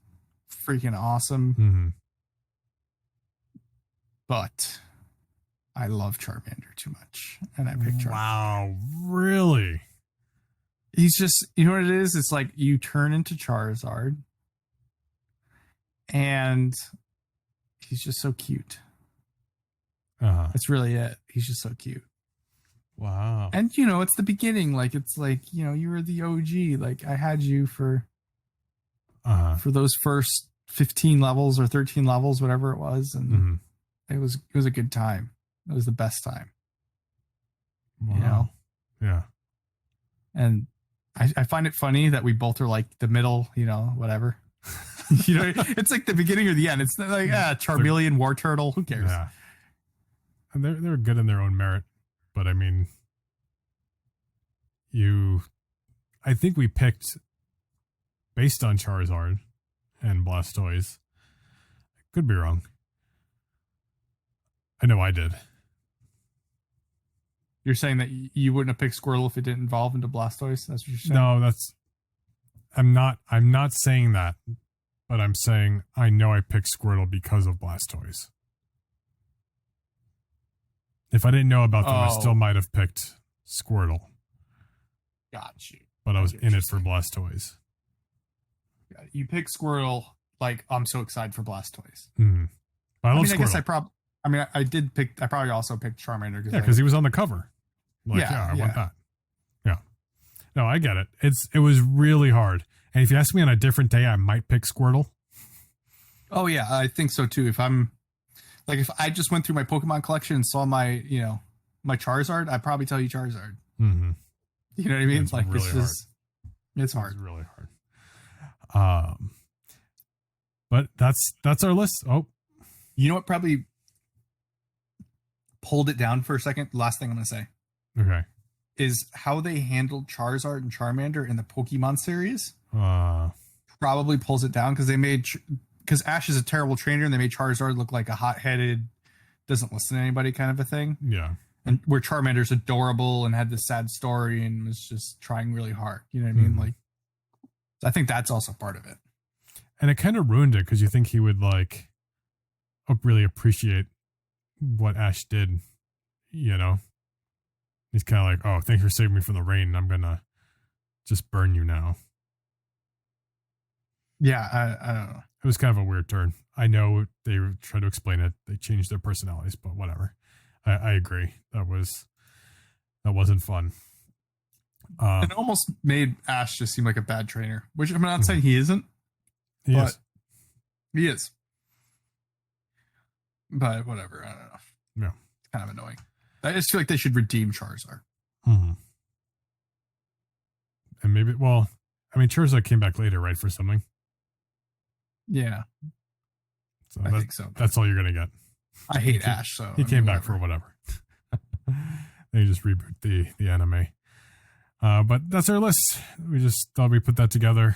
freaking awesome. Mm-hmm. But I love Charmander too much, and I picked Charmander. Wow, really? He's just, you know what it is? It's like you turn into Charizard, and he's just so cute. That's really it. He's just so cute. Wow. And, you know, it's the beginning. Like, it's like, you know, you were the OG. Like, I had you for those first 15 levels or 13 levels, whatever it was. And it was a good time. It was the best time. Wow. You know? Yeah. And I find it funny that we both are like the middle, you know, whatever. You know, it's like the beginning or the end. It's like, Charmeleon, War Turtle. Who cares? Yeah. And they're good in their own merit. But I mean, I think we picked based on Charizard and Blastoise. Could be wrong. I know I did. You're saying that you wouldn't have picked Squirtle if it didn't evolve into Blastoise? That's what you're saying? No, I'm not saying that, but I'm saying I know I picked Squirtle because of Blastoise. If I didn't know about them, I still might have picked Squirtle. Got you. But I was in it for Blastoise. You pick Squirtle, like, I'm so excited for Blastoise. Mm. But I love Squirtle. I guess I probably also picked Charmander. Because he was on the cover. Like, I want that. Yeah. No, I get it. It was really hard. And if you ask me on a different day, I might pick Squirtle. Oh, yeah, I think so, too. If I just went through my Pokemon collection and saw my Charizard, I'd probably tell you Charizard. Mm-hmm. You know what I mean? It's really hard. It's hard. It's really hard. But that's our list. Oh, you know what? Probably pulled it down for a second. Last thing I'm going to say. Okay. Is how they handled Charizard and Charmander in the Pokemon series. Probably pulls it down because Ash is a terrible trainer and they made Charizard look like a hot-headed, doesn't listen to anybody kind of a thing. Yeah. And where Charmander's adorable and had this sad story and was just trying really hard. You know what I mean? Like, I think that's also part of it. And it kind of ruined it because you think he would like really appreciate what Ash did, you know? He's kind of like, oh, thanks for saving me from the rain. I'm going to just burn you now. Yeah, I don't know. It was kind of a weird turn. I know they tried to explain it. They changed their personalities, but whatever. I agree. That wasn't fun. It almost made Ash just seem like a bad trainer, which I'm not saying he isn't. He is. But whatever. I don't know. Yeah. It's kind of annoying. I just feel like they should redeem Charizard. Mm-hmm. And maybe, Charizard came back later, right, for something? Yeah. So I think so. That's all you're going to get. I hate Ash, so... He came back for whatever. They just reboot the anime. But that's our list. We just thought we'd put that together.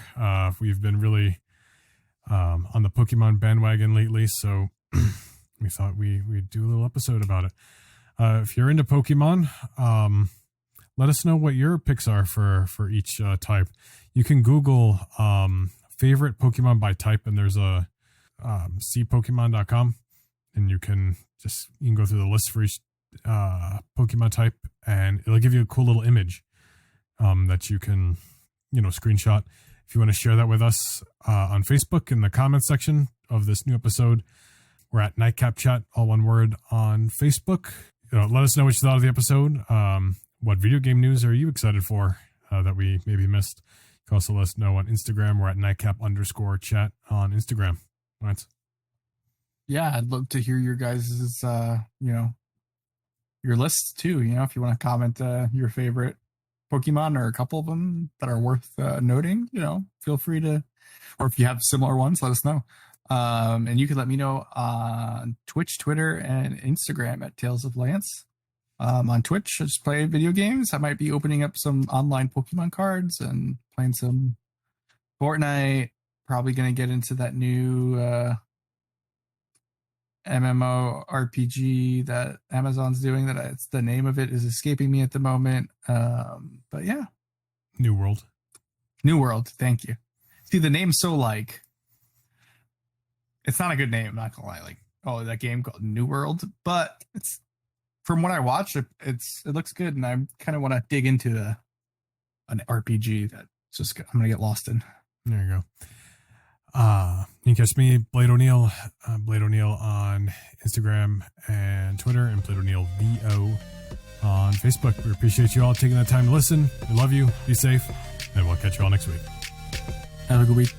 We've been really on the Pokemon bandwagon lately, so we thought we'd do a little episode about it. If you're into Pokemon, let us know what your picks are for each type. You can Google favorite Pokemon by type, and there's a cpokemon.com, and you can go through the list for each Pokemon type, and it'll give you a cool little image that you can screenshot. If you want to share that with us on Facebook in the comments section of this new episode, we're at Nightcap Chat, all one word, on Facebook. Let us know what you thought of the episode. What video game news are you excited for that we maybe missed? You can also let us know on Instagram. We're at Nightcap_chat on Instagram. Right. Yeah, I'd love to hear your guys' your lists too. If you want to comment your favorite Pokemon or a couple of them that are worth noting, feel free to, or if you have similar ones, let us know. And you can let me know on Twitch, Twitter, and Instagram at Tales of Lance. On Twitch, I just play video games. I might be opening up some online Pokemon cards and playing some Fortnite. Probably going to get into that new MMO RPG that Amazon's doing. It's the name of it is escaping me at the moment. But yeah, New World. Thank you. See, the name's so it's not a good name. I'm not gonna lie. That game called New World, but it's from what I watched, it looks good, and I kind of want to dig into an RPG that I'm gonna get lost in. There you go. You can catch me, Blade O'Neill on Instagram and Twitter, and Blade O'Neill VO on Facebook. We appreciate you all taking the time to listen. We love you. Be safe, and we'll catch you all next week. Have a good week.